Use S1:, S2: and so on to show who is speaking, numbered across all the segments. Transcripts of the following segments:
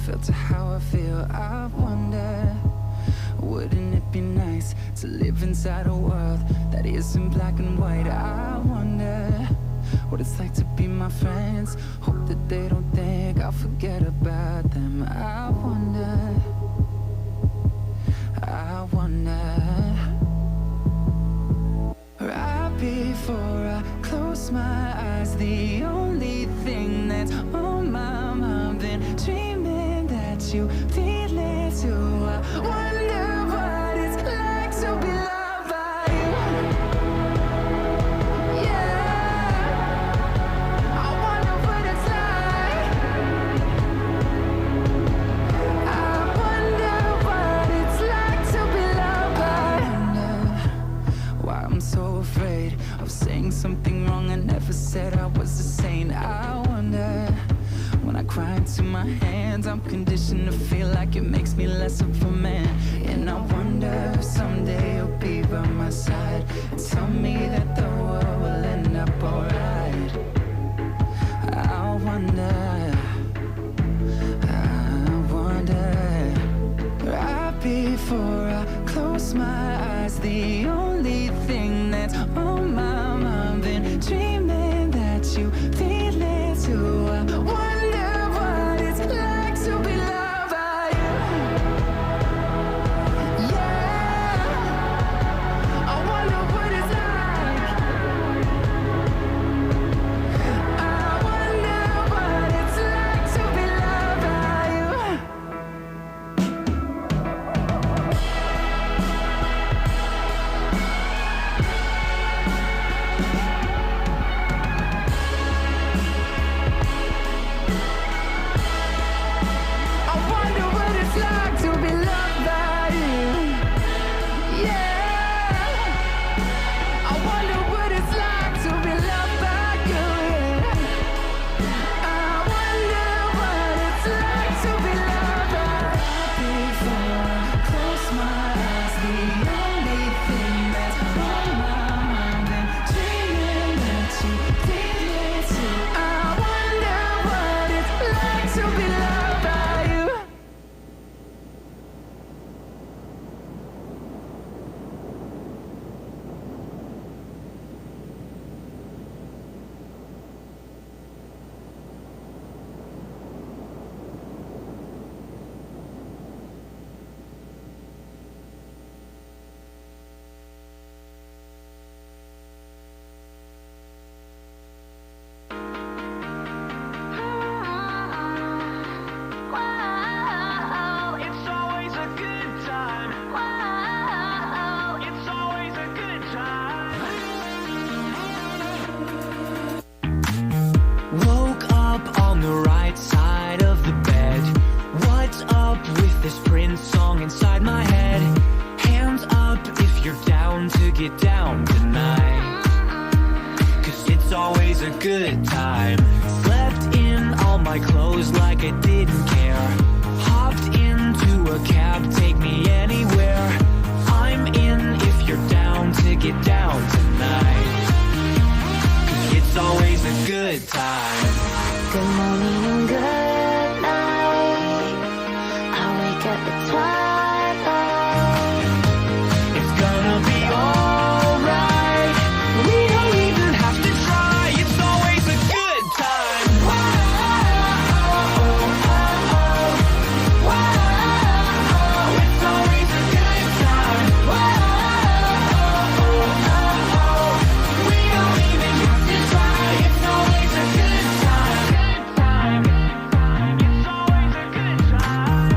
S1: filter how I feel. I wonder, wouldn't it be nice to live inside a world that isn't black and white? I wonder, what it's like to be my friends. Hope that they don't think I'll forget about them. I wonder right before I close my eyes, the only thing that's on my mind, been dreaming that you feel it too. I wonder what it's like to be loved by you. Yeah, I wonder what it's like. I wonder what it's like to be loved by you. Why I'm so afraid of saying something wrong. I never said I was a saint. I wonder when I cry into my hands, I'm conditioned to feel like it makes me less of a man. And I wonder if someday you'll be by my side, tell me that the world will end up alright. I wonder right before I close my eyes, the only thing that's on my mind, been dreaming that you feel it too. I wonder what it's like to be loved by you. Yeah, I wonder what it's like. I wonder what it's like to be loved by you. I wonder what it's like to be loved by you. Yeah, I wonder what it's like to be loved by you. Yeah, I wonder what it's like to be loved by you. Before I close my eyes, the only thing that's on my mind, and dreaming that you feel it too. I wonder what it's like to be loved by you.
S2: Wow, it's always a good time. Wow, it's always a good time.
S3: Woke up on the right side of the bed. What's up with this Prince song inside my head? Hands up if you're down to get down tonight, 'cause it's always a good time. Slept in all my clothes like I didn't care. Hopped into a cab, take me anywhere. I'm in if you're down to get down tonight, 'cause it's always a good time.
S4: Good morning and good night. I wake up at twilight.
S3: It's gonna be alright. We don't even have to try. It's always a good time. It's always a good time. We don't even have to try. It's always a good time. It's always a good time.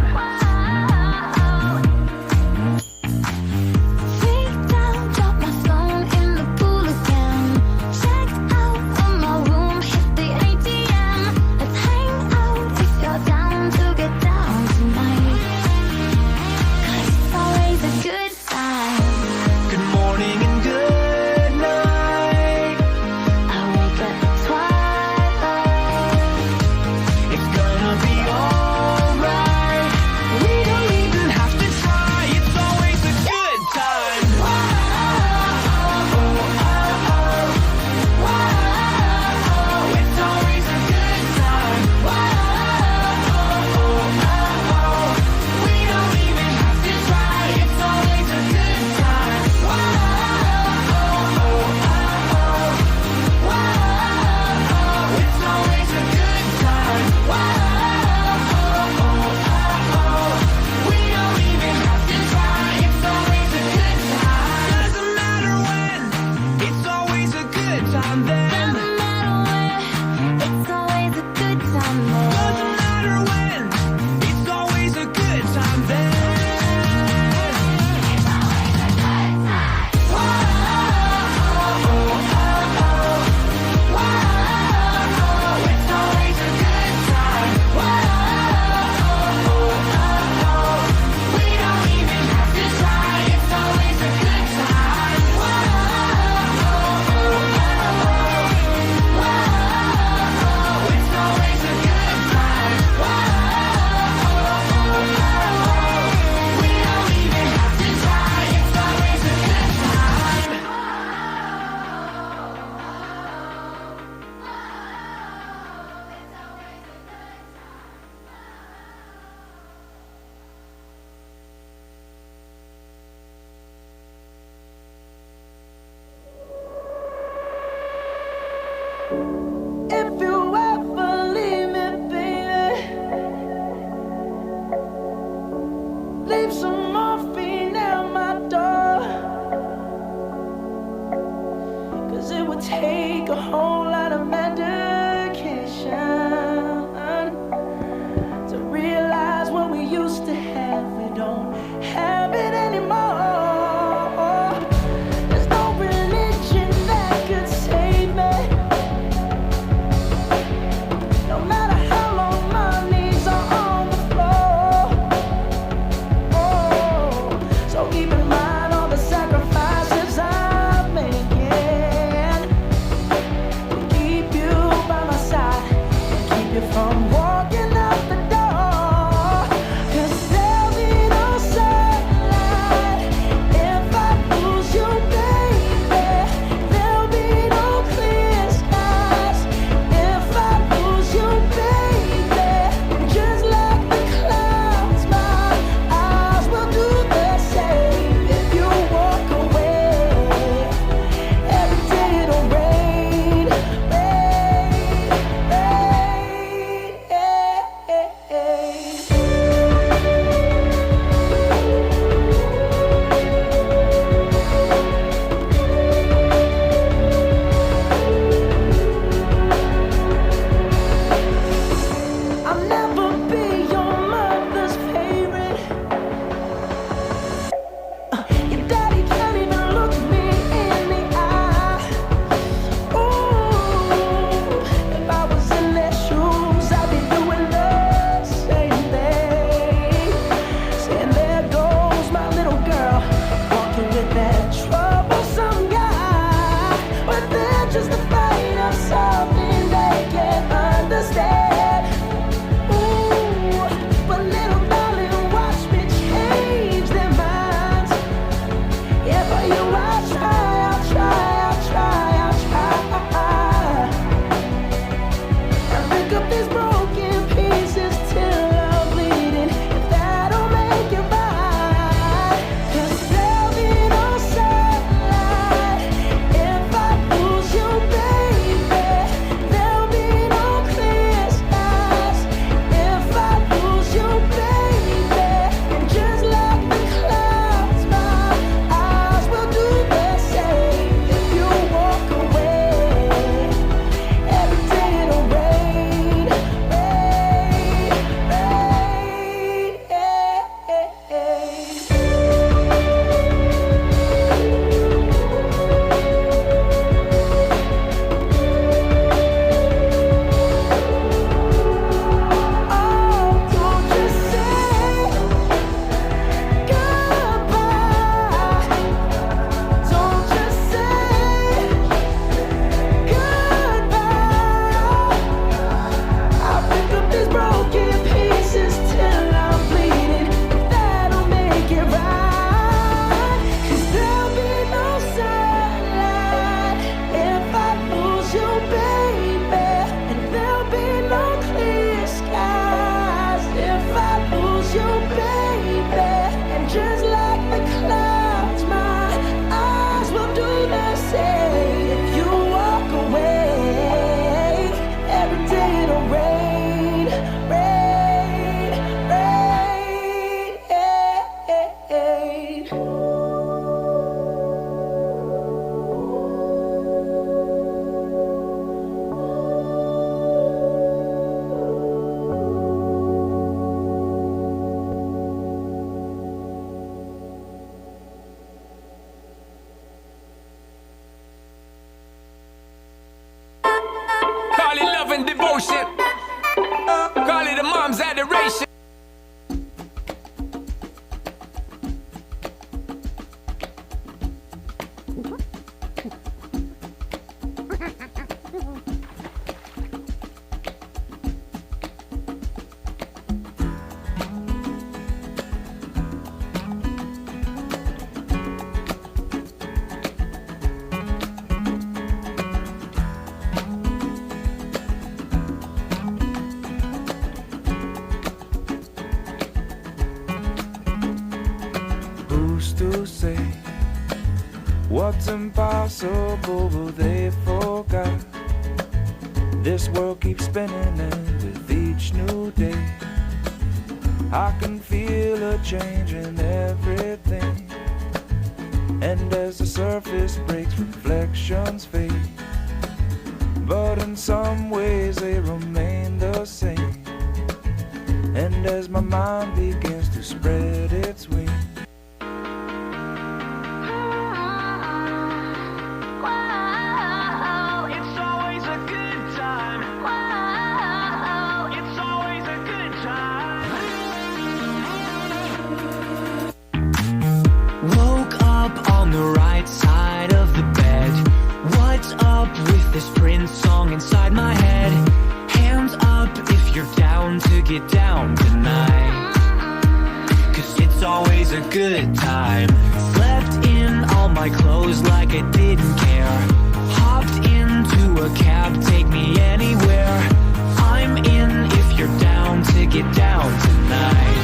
S1: knows it would take a whole lot of medication to realize what we used to have, we don't have it anymore. There's no religion that could save me. No matter how long my knees are on the floor. Oh, so keep in mind all the sacrifices I'm making to keep you by my side and keep you from walking out the door. 'Cause there'll be no sunlight if I lose you, baby. There'll be no clear skies if I lose you, baby. Just like the clouds, my eyes will do the same. If you walk away, every day it'll rain, rain, rain. I'll never be your mother's favorite. Your daddy can't even look me in the eye. Ooh, if I was in their shoes, I'd be doing the same thing. Saying there goes my little girl, walking with that troublesome guy. But they're just afraid of something they can't understand. Ooh, but little darling, watch me change their minds. Yeah, for you I'll try, I'll try, I'll try, I'll try. And pick up these broken pieces till I'm bleeding. If that'll make it right. 'Cause there'll be no sunlight if I lose you, baby. There'll be no clear skies if I lose you, baby. And just like the clouds, my eyes will do the same. If you walk away, every day it'll rain, rain, Oh, don't just say goodbye. Don't just say goodbye. I'll pick up these broken pieces till I'm bleeding. If that'll make it right. 'Cause there'll be no sunlight if I lose you, baby. And there'll be no clear skies if I lose you, baby. And just like the clouds, my eyes will do the same. If you walk away, every day it'll rain, rain, rain.
S5: Call it love and devotion. Call it a mom's adoration.
S6: Who's to say what's impossible they forgot? This world keeps spinning and with each new day I can feel a change in everything. And as the surface breaks, reflections fade. some ways they remain the same. And as my mind begins to spread its wings,
S3: this Prince song inside my head. Hands up if you're down to get down tonight, 'cause it's always a good time. Slept in all my clothes like I didn't care. Hopped into a cab, take me anywhere. I'm in if you're down to get down tonight,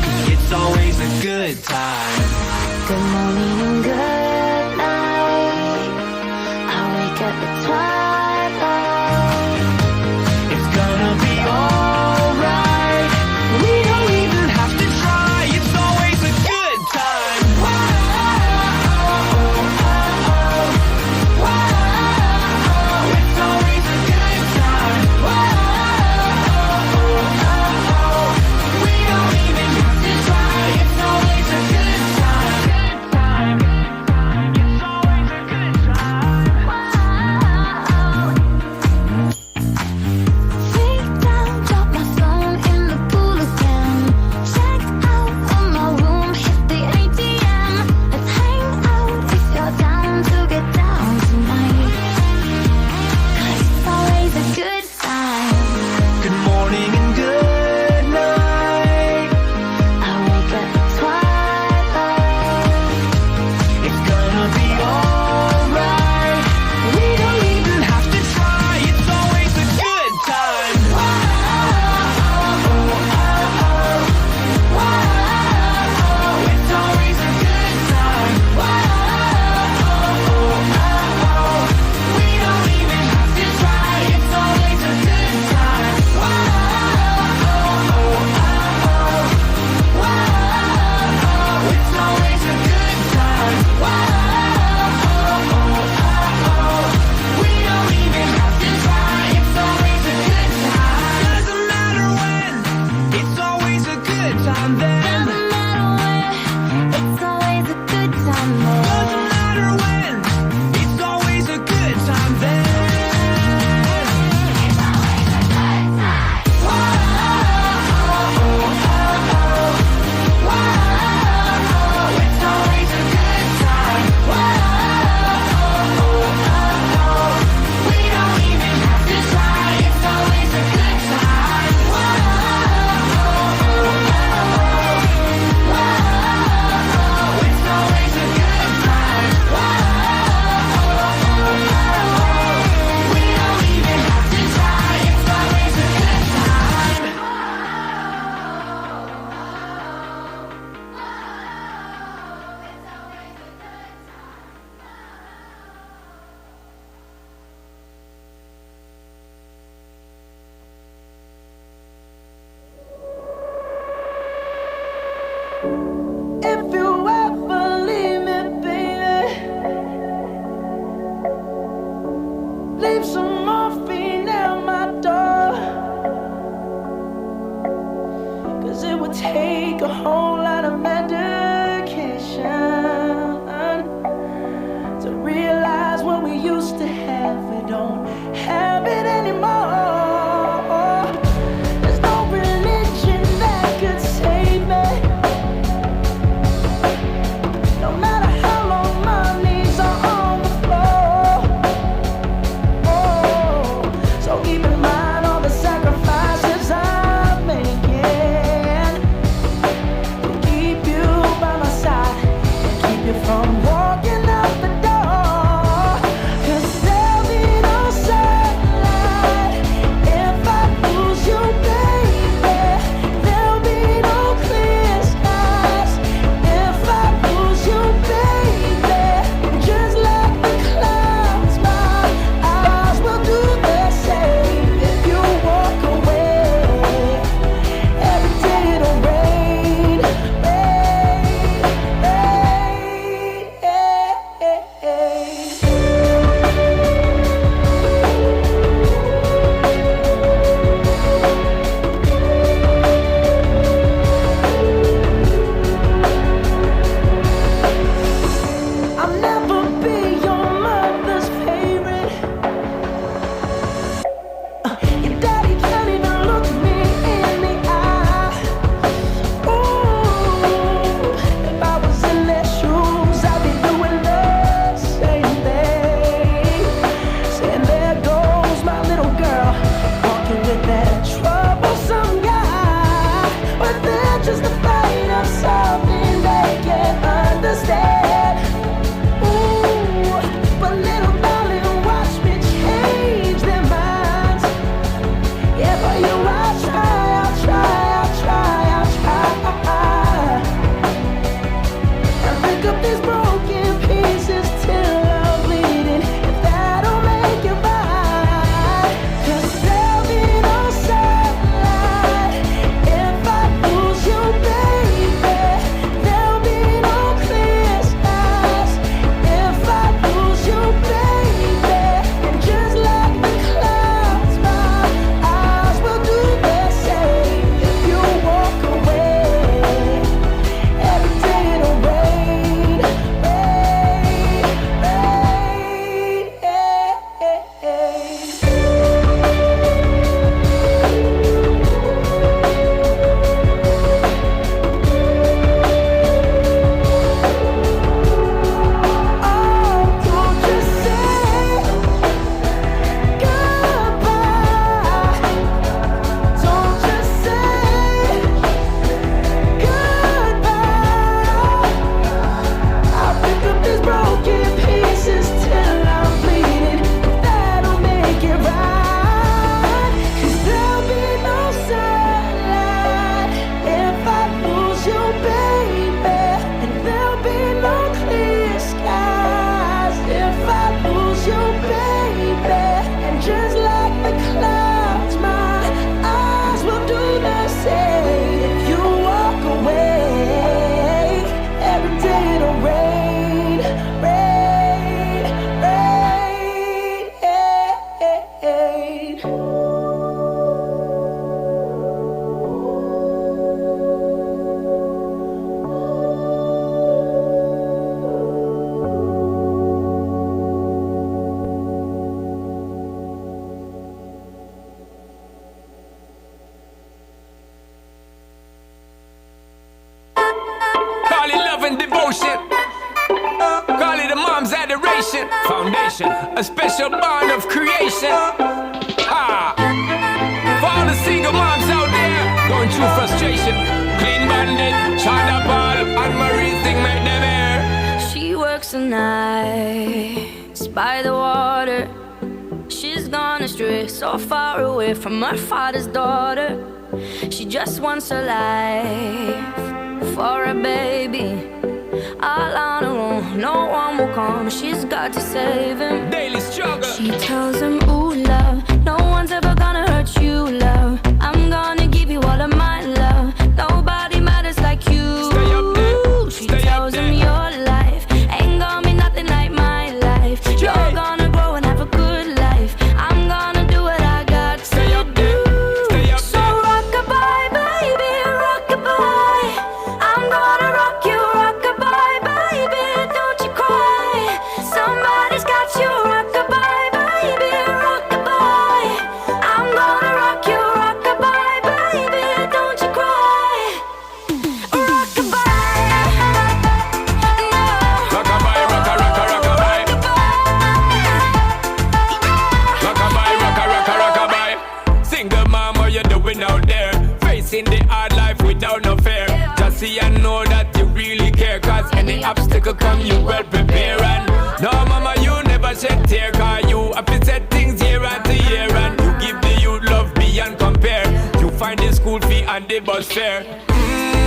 S3: 'cause it's always a good time.
S4: Good morning and good night. I wake up at twilight.
S3: It's gonna be alright. We don't even have to try. It's always a good time. It's always a good time. We don't even have to try. It's always a good time. It's always a good time.
S4: Freak down, drop my phone in the pool again. Checked out of my room, hit the ATM. Let's hang out if you're down to get down tonight, 'cause it's always a good time.
S3: Good morning and good night.
S4: I wake up at twilight.
S3: It's gonna be alright. We don't even have to try. It's always a good time. It's always a good time. We don't even have to try. It's always a good time. It's always a good time. We don't even have to try. It's always a good time. Doesn't matter when. It's always a good time then.
S4: Doesn't matter where, it's always a good time there.
S3: Doesn't matter when. It's always a good time then.
S4: It's always a good time.
S3: It's always a good time. We don't even have to try. It's always a good time. It's always a good time. We don't even have to try. It's always a good time.
S1: If you ever leave me, baby, leave some morphine at my door. 'Cause it would take a whole lot of medication to realize what we used to have. We don't have it anymore. There's no religion that could save me. No matter how long my knees are on the floor. So keep in mind all the sacrifices I'm making to keep you by my side and keep you from walking out the door. 'Cause there'll be no sun
S5: nation. Foundation, a special bond of creation. Ah. For all the single moms out there going through frustration. Clean Bandit, China Ball, and Marie thing make them air.
S4: She works the nights by the water. She's gone astray, so far away from her father's daughter. She just wants a life for a baby. All on her own, no one will come. She's got to save him.
S5: Daily struggle.
S4: She tells him, ooh, love, no one's ever gonna hurt you, love. I'm gonna give you all of my love. Nobody matters like you.
S5: Stay up there.
S4: She
S5: Stay
S4: tells
S5: up
S4: him
S5: there.
S4: your life ain't gonna be nothing like my life. You're gonna grow and have a good life. I'm gonna do what I got to
S5: Stay up there.
S4: do.
S5: Stay up
S4: So
S5: there.
S4: rock-a-bye, baby, rock-a-bye. I'm gonna rock you, rock-a-bye, baby, don't you cry. Somebody's got you, rock-a-bye, baby, rock-a-bye. I'm gonna rock you, rock-a-bye, baby, don't you cry. Rock-a-bye, no.
S5: Rock-a-bye, rock-a-rock-a, rock-a-bye. Rock-a-bye, rock-a-rock-a, rock-a-bye. Single mom, what you doing out there? Facing the hard life without no fear. Just see and know that you really care. Cause any obstacle come, you well prepare. And no, mama, you never shed tear. Cause you have to set things year after year. And you give the youth love beyond compare. You find the school fee and the bus fare.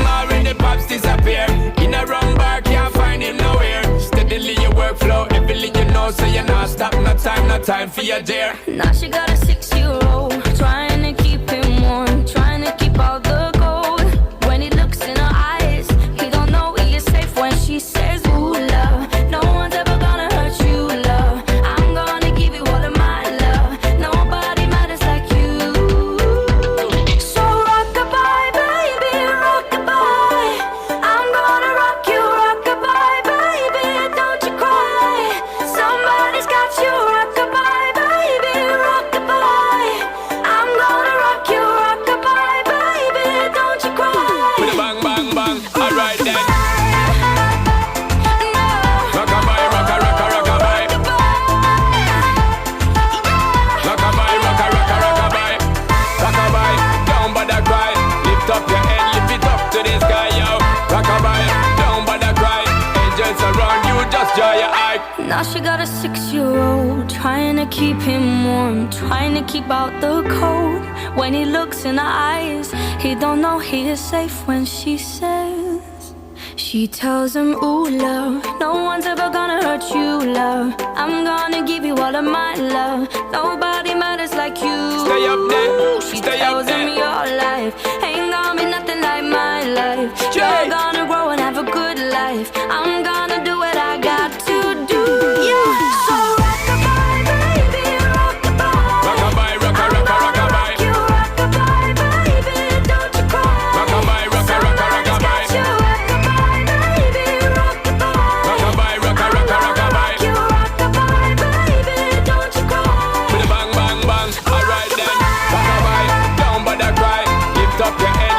S5: Already pops disappear. In a wrong bar, can't find him nowhere. Steadily your workflow, everything you know, so you're not stop. No time for your dear.
S4: Now she got a 6-year-old, trying to keep him warm, trying to keep out the cold. When he looks in her eyes, he don't know he is safe when she says, ooh, love, no one's ever gonna hurt you, love. I'm gonna give you all of my love. Nobody matters like you. So rock-a-bye, baby, rock-a-bye. I'm gonna rock you, rock-a-bye, baby, don't you cry. Somebody's got you, rock-a-bye, baby, rock-a-bye. I'm gonna rock you, rock-a-bye, baby, don't you cry.
S5: With a bang, bang, bang. Alright then.
S4: No.
S5: Rock-a-bye, rock-a-rock-a, rock-a-bye. Rock-a-bye, rock-a-rock-a, rock-a-bye. Rock-a-bye, don't bother cry. Lift up your head, lift it up to the sky, yo. Rock-a-bye, don't bother cry. Angels around you, just dry your eye.
S4: Now she got a 6-year-old, trying to keep him warm, trying to keep out the cold. When he looks in her eyes, he don't know he is safe when she says. She tells him, ooh, love, no one's ever gonna hurt you, love. I'm gonna give you all of my love. Nobody matters like you.
S5: Stay up there.
S4: She
S5: Stay up
S4: tells him
S5: there.
S4: your life ain't gonna be nothing like my life.
S5: Jay.
S4: You're gonna grow and have a good life. I'm gonna do what I got to do. Yeah. So rock-a-bye, baby, rock-a-bye.
S5: Rock-a-bye, rock-a-rock-a, rock-a-bye.
S4: You rock-a-bye, baby, don't you cry.
S5: Rock-a-bye, rock-a-rock-a, rock-a-bye.
S4: You rock-a-bye, baby, rock-a-bye.
S5: Rock-a-bye, rock-a-rock-a, rock-a-bye.
S4: You rock-a-bye, baby, don't you cry.
S5: With a bang, bang, bang. Alright then. Rock-a-bye, don't bother cry. Lift up your head,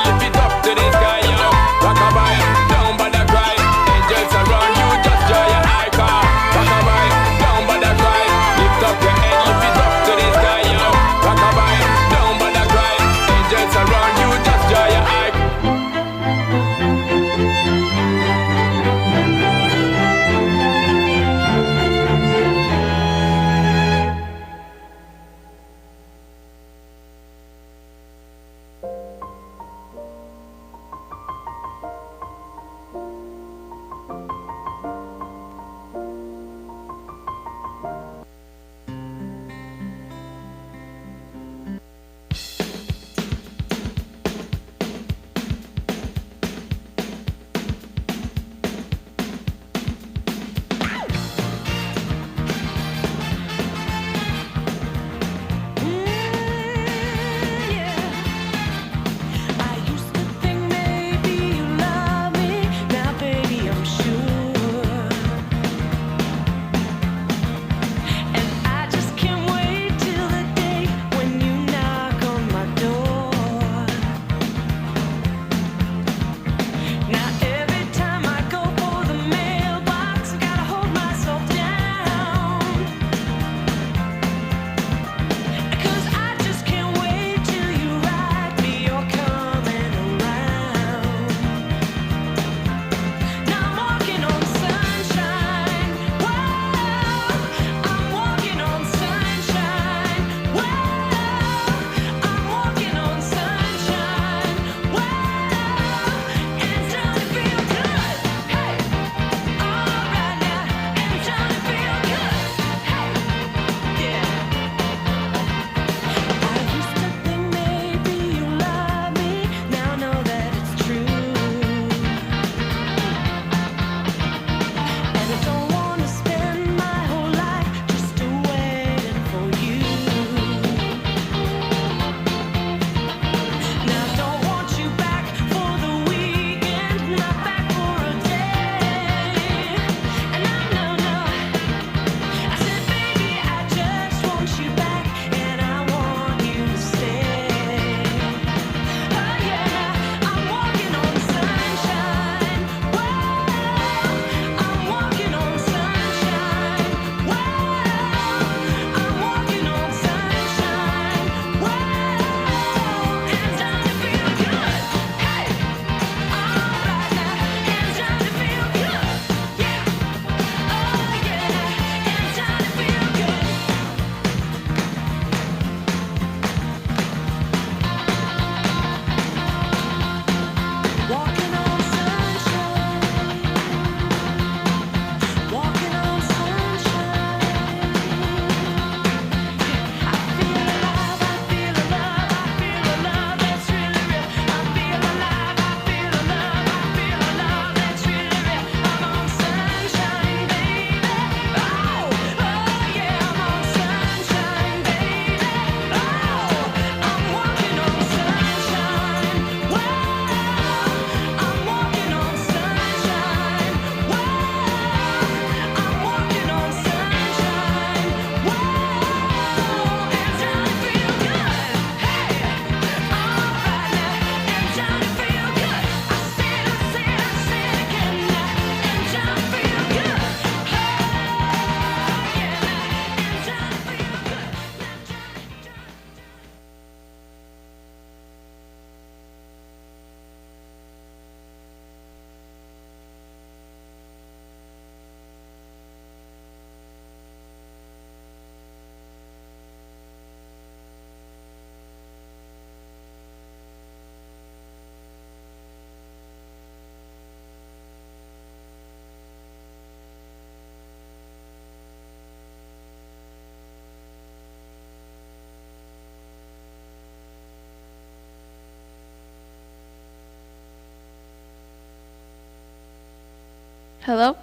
S7: Hello?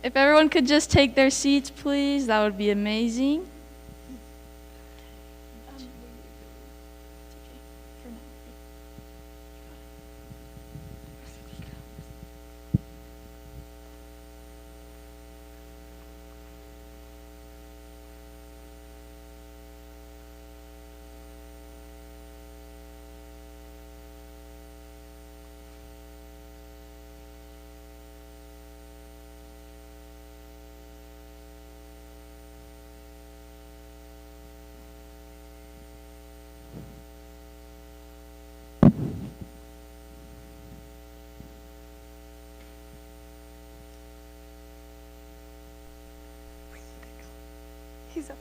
S7: If everyone could just take their seats, please, that would be amazing.
S8: He's up.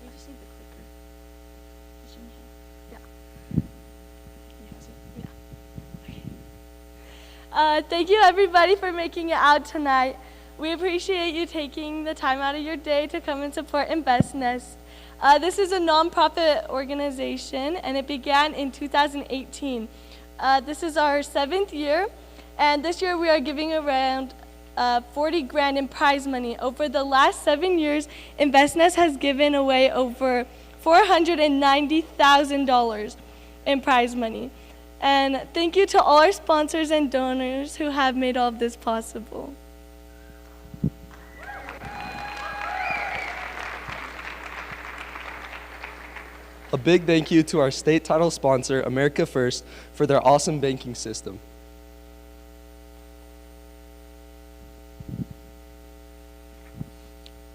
S7: You just need the clicker.
S8: Thank you everybody for making it out tonight. We appreciate you taking the time out of your day to come and support Invest Nest. This is a nonprofit organization and it began in 2018. This is our 7th year, and this year we are giving around 40 grand in prize money. Over the last 7 years, Invest Nest has given away over $490,000 in prize money. And thank you to all our sponsors and donors who have made all of this possible.
S9: A big thank you to our state title sponsor, America First, for their awesome banking system.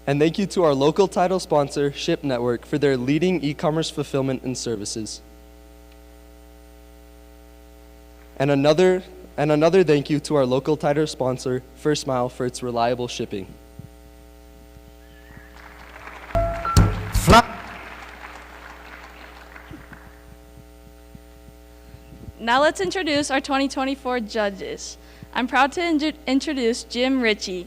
S9: And thank you to our local title sponsor, C.A.P.S Network, for their leading e-commerce fulfillment and services. And another thank you to our local title sponsor, First Mile, for its reliable shipping.
S7: Now let's introduce our 2024 judges. I'm proud to introduce Jim Ritchie.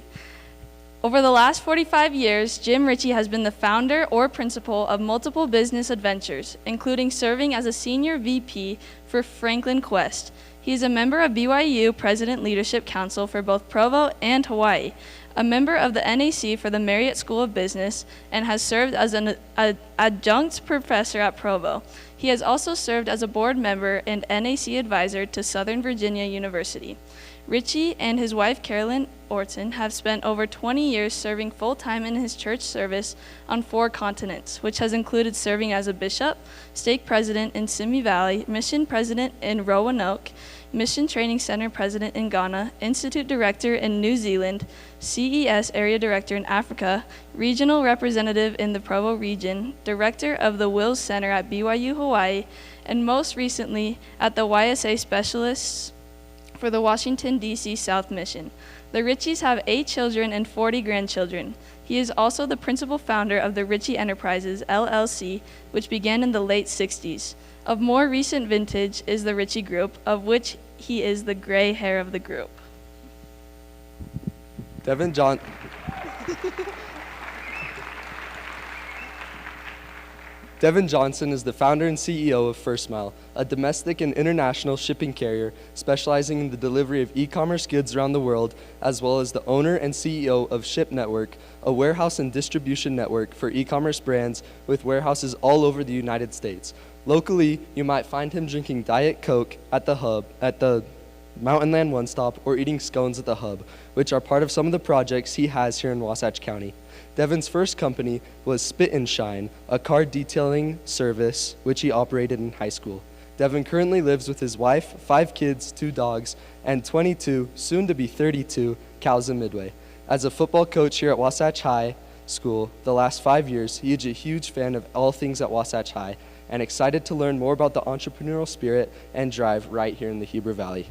S7: Over the last 45 years, Jim Ritchie has been the founder or principal of multiple business adventures, including serving as a senior VP for Franklin Quest. He is a member of BYU President Leadership Council for both Provo and Hawaii, a member of the NAC for the Marriott School of Business, and has served as an adjunct professor at Provo. He has also served as a board member and NAC advisor to Southern Virginia University. Ritchie and his wife, Carolyn Orton, have spent over 20 years serving full-time in his church service on 4 continents, which has included serving as a bishop, stake president in Simi Valley, mission president in Roanoke, Mission Training Center President in Ghana, Institute Director in New Zealand, CES Area Director in Africa, Regional Representative in the Provo region, Director of the Wills Center at BYU Hawaii, and most recently at the YSA Specialists for the Washington, D.C. South Mission. The Ritchies have 8 children and 40 grandchildren. He is also the principal founder of the Ritchie Enterprises, LLC, which began in the late 60s. Of more recent vintage is the Ritchie Group, of which he is the gray hair of the group.
S9: Devin Johnson is the founder and CEO of First Mile, a domestic and international shipping carrier specializing in the delivery of e-commerce goods around the world, as well as the owner and CEO of C.A.P.S Network, a warehouse and distribution network for e-commerce brands with warehouses all over the United States. Locally, you might find him drinking Diet Coke at the Hub, at the Mountain Land One Stop, or eating scones at the Hub, which are part of some of the projects he has here in Wasatch County. Devin's first company was Spit and Shine, a car detailing service which he operated in high school. Devin currently lives with his wife, 5 kids, 2 dogs, and 22, soon to be 32, cows in Midway. As a football coach here at Wasatch High School the last 5 years, he is a huge fan of all things at Wasatch High and excited to learn more about the entrepreneurial spirit and drive right here in the Heber Valley.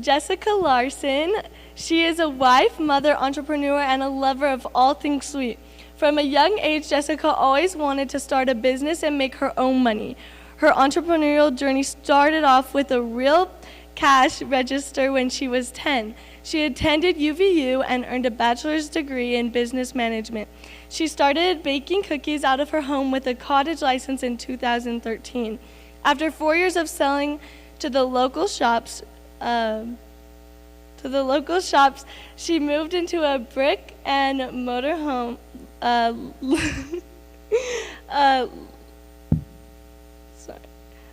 S8: Jessica Larson. She is a wife, mother, entrepreneur, and a lover of all things sweet. From a young age, Jessica always wanted to start a business and make her own money. Her entrepreneurial journey started off with a real cash register when she was 10. She attended UVU and earned a bachelor's degree in business management. She started baking cookies out of her home with a cottage license in 2013. After 4 years of selling to the local shops, she moved into a brick and mortar home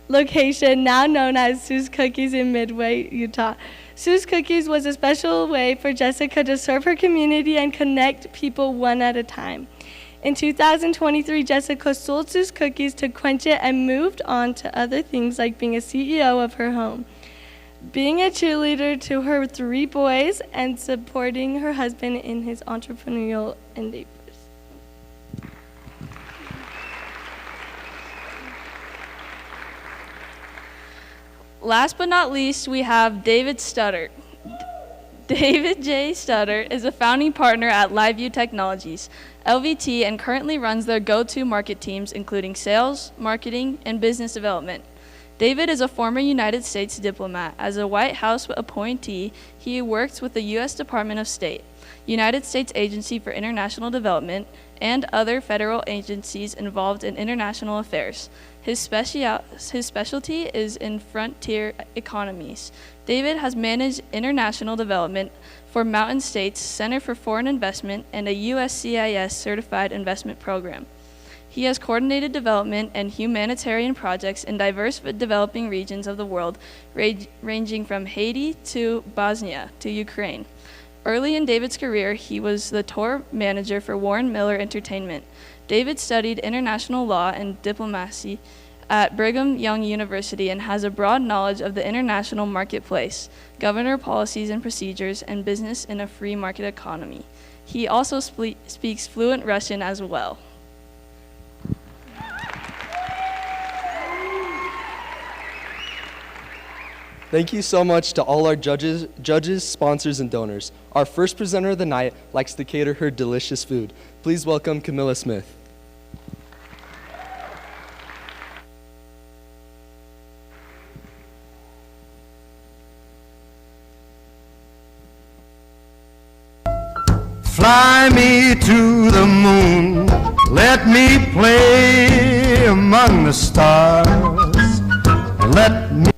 S8: location now known as Sue's Cookies in Midway, Utah. Sue's Cookies was a special way for Jessica to serve her community and connect people one at a time. In 2023, Jessica sold Sue's Cookies to quench it and moved on to other things like being a CEO of her home, being a cheerleader to her 3 boys, and supporting her husband in his entrepreneurial endeavors.
S7: Last but not least, we have David Studdert. David J. Studdert is a founding partner at LiveView Technologies, LVT, and currently runs their go-to market teams, including sales, marketing, and business development. David is a former United States diplomat. As a White House appointee, he works with the U.S. Department of State, United States Agency for International Development, and other federal agencies involved in international affairs. His specialty is in frontier economies. David has managed international development for Mountain States Center for Foreign Investment and a U.S. certified investment program. He has coordinated development and humanitarian projects in diverse developing regions of the world, ranging from Haiti to Bosnia to Ukraine. Early in David's career, he was the tour manager for Warren Miller Entertainment. David studied international law and diplomacy at Brigham Young University and has a broad knowledge of the international marketplace, government policies and procedures, and business in a free market economy. He also speaks fluent Russian as well.
S9: Thank you so much to all our judges, sponsors, and donors. Our first presenter of the night likes to cater her delicious food. Please welcome Camila Smith.
S10: Fly me to the moon, let me play among the stars, let me.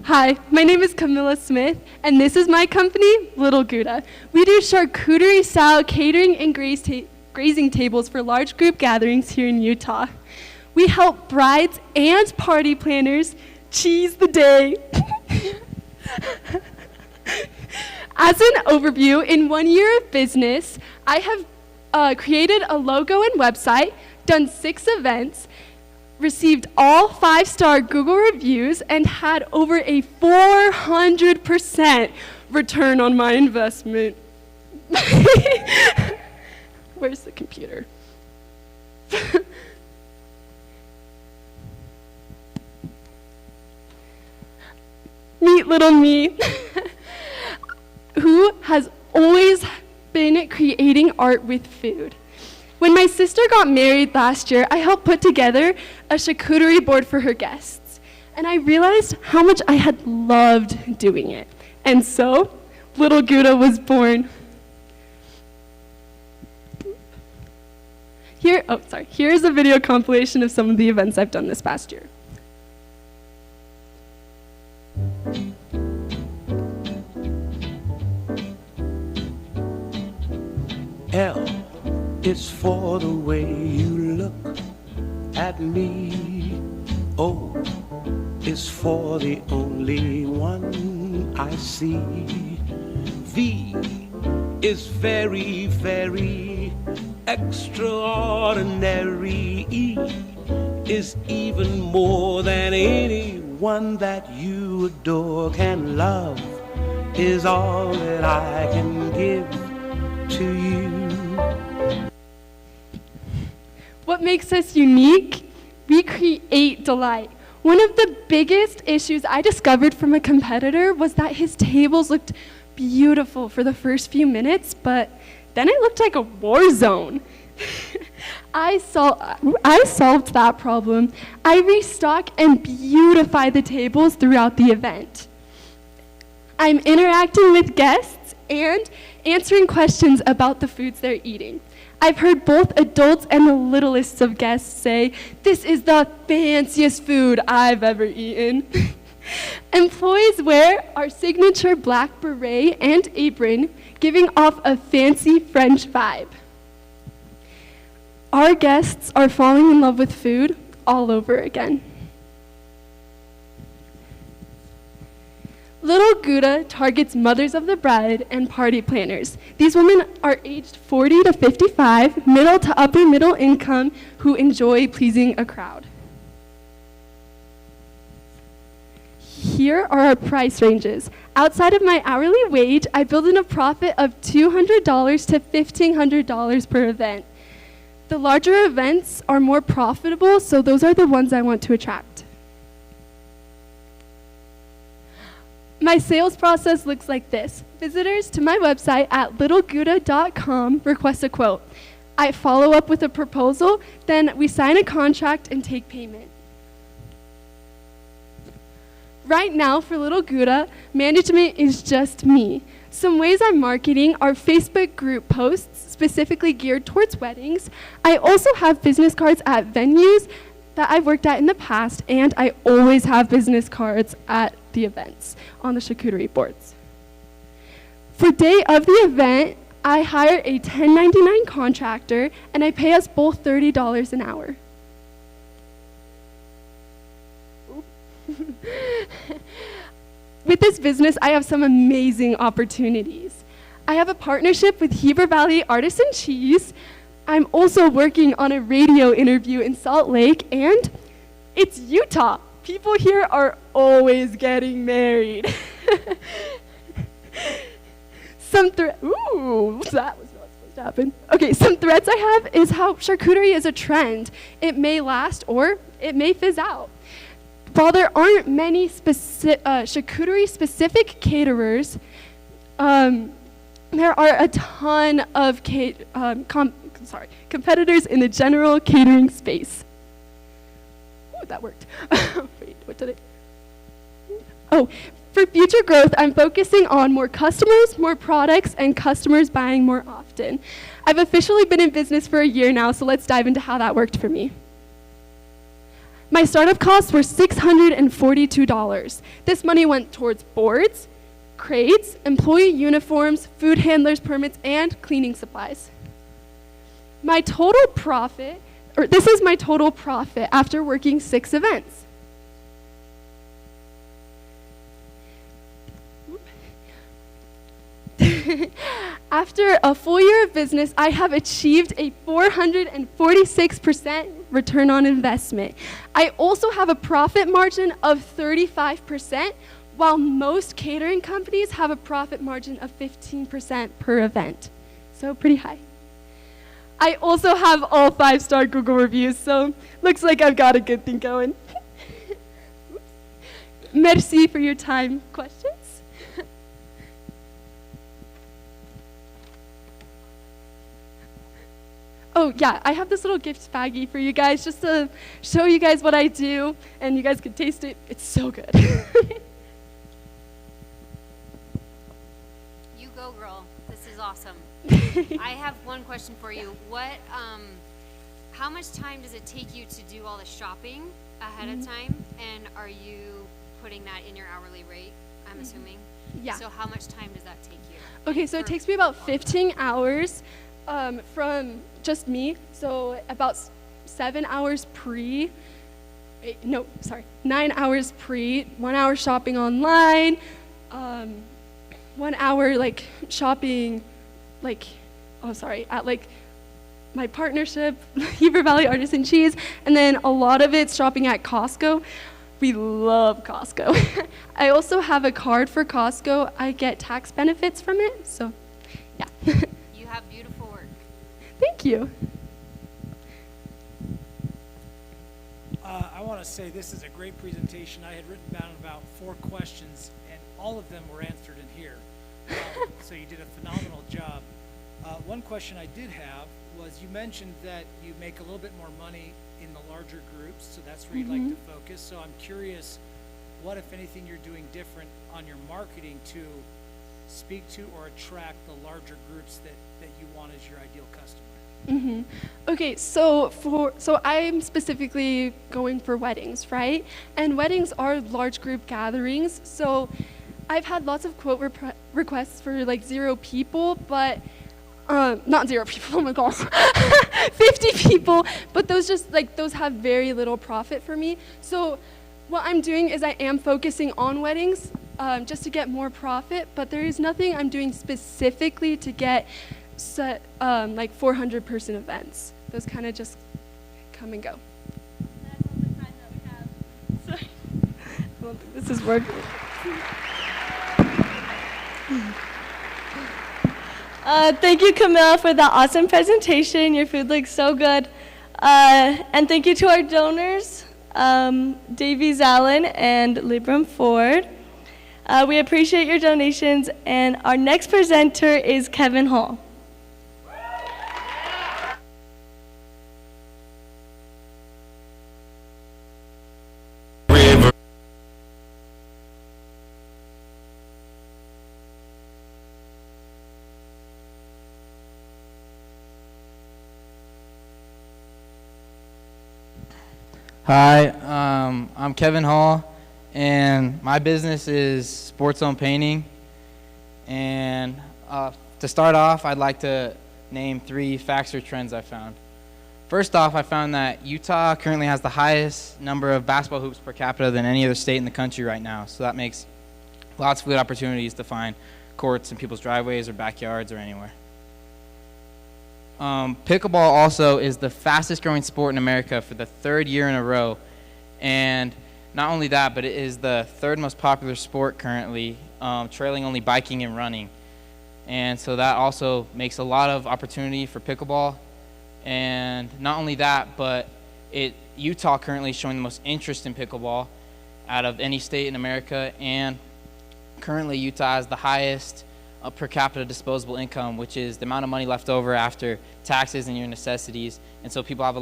S11: Hi, my name is Camila Smith, and this is my company, Little Gouda. We do charcuterie-style catering and grazing tables for large group gatherings here in Utah. We help brides and party planners cheese the day. As an overview, in 1 year of business, I have created a logo and website, done 6 events, received all 5-star Google reviews, and had over a 400% return on my investment. Where's the computer? Meet little me, who has always been creating art with food. When my sister got married last year, I helped put together a charcuterie board for her guests, and I realized how much I had loved doing it. And so, Little Gouda was born. Here's a video compilation of some of the events I've done this past year.
S10: L is for the way you look at me. O is for the only one I see. V is very, very extraordinary. E is even more than anyone that you adore can love, is all that I can give to you.
S11: What makes us unique? We create delight. One of the biggest issues I discovered from a competitor was that his tables looked beautiful for the first few minutes, but then it looked like a war zone. I solved that problem. I restock and beautify the tables throughout the event. I'm interacting with guests and answering questions about the foods they're eating. I've heard both adults and the littlest of guests say, "This is the fanciest food I've ever eaten." Employees wear our signature black beret and apron, giving off a fancy French vibe. Our guests are falling in love with food all over again. Little Gouda targets mothers of the bride and party planners. These women are aged 40 to 55, middle to upper middle income, who enjoy pleasing a crowd. Here are our price ranges. Outside of my hourly wage, I build in a profit of $200 to $1,500 per event. The larger events are more profitable, so those are the ones I want to attract. My sales process looks like this. Visitors to my website at littlegouda.com request a quote. I follow up with a proposal, then we sign a contract and take payment. Right now for Little Gouda, management is just me. Some ways I'm marketing are Facebook group posts specifically geared towards weddings. I also have business cards at venues that I've worked at in the past, and I always have business cards at the events on the charcuterie boards. For day of the event, I hire a 1099 contractor, and I pay us both $30 an hour. With this business, I have some amazing opportunities. I have a partnership with Heber Valley Artisan Cheese. I'm also working on a radio interview in Salt Lake, and it's Utah. People here are always getting married. Ooh, that was not supposed to happen. Okay, some threats I have is how charcuterie is a trend. It may last or it may fizz out. While there aren't many charcuterie-specific caterers, there are a ton of competitors in the general catering space. Ooh, that worked. Wait, what did it? Oh, for future growth, I'm focusing on more customers, more products, and customers buying more often. I've officially been in business for a year now, so let's dive into how that worked for me. My startup costs were $642. This money went towards boards, crates, employee uniforms, food handlers permits, and cleaning supplies. My total profit, this is my total profit after working 6 events. After a full year of business, I have achieved a 446% return on investment. I also have a profit margin of 35%, while most catering companies have a profit margin of 15% per event. So pretty high. I also have all 5-star Google reviews, so looks like I've got a good thing going. Merci for your time. Questions? Oh yeah, I have this little gift baggie for you guys just to show you guys what I do, and you guys can taste it. It's so good.
S12: You go, girl. This is awesome. I have one question for you. How much time does it take you to do all the shopping ahead of time, and are you putting that in your hourly rate, I'm assuming?
S11: Yeah.
S12: So how much time does that take you?
S11: Okay, so it takes me about 15 hours from just me, so about 7 hours 9 hours pre, 1 hour shopping online, 1 hour like shopping at like my partnership, Heber Valley Artisan Cheese, and then a lot of it's shopping at Costco. We love Costco. I also have a card for Costco. I get tax benefits from it, so yeah.
S12: You have beautiful work.
S11: Thank you.
S13: I want to say this is a great presentation. I had written down about 4 questions, and all of them were answered in here. So you did a phenomenal job. One question I did have was you mentioned that you make a little bit more money in the larger groups, so that's where you'd like to focus. So I'm curious, what, if anything, you're doing different on your marketing to speak to or attract the larger groups that you want as your ideal customer?
S11: Okay, so I'm specifically going for weddings, right? And weddings are large group gatherings. So I've had lots of quote requests for like 0 people, but not 0 people, oh my gosh, 50 people, but those have very little profit for me. So what I'm doing is I am focusing on weddings just to get more profit, but there is nothing I'm doing specifically to get like 400-person events. Those kind of just come and go.
S8: That's all the time that we have. Sorry. I don't think this is working. Thank you, Camila, for that awesome presentation. Your food looks so good. And thank you to our donors, Davy Zallen and Libram Ford. We appreciate your donations. And our next presenter is Kevin Hall.
S14: Hi, I'm Kevin Hall, and my business is Sports Zone Painting. And to start off, I'd like to name 3 facts or trends I found. First off, I found that Utah currently has the highest number of basketball hoops per capita than any other state in the country right now. So that makes lots of good opportunities to find courts in people's driveways or backyards or anywhere. Pickleball also is the fastest growing sport in America for the 3rd year in a row. And not only that, but it is the 3rd most popular sport currently, trailing only biking and running. And so that also makes a lot of opportunity for pickleball. And not only that, but Utah currently is showing the most interest in pickleball out of any state in America. And currently Utah has the highest per capita disposable income, which is the amount of money left over after taxes and your necessities. And so people have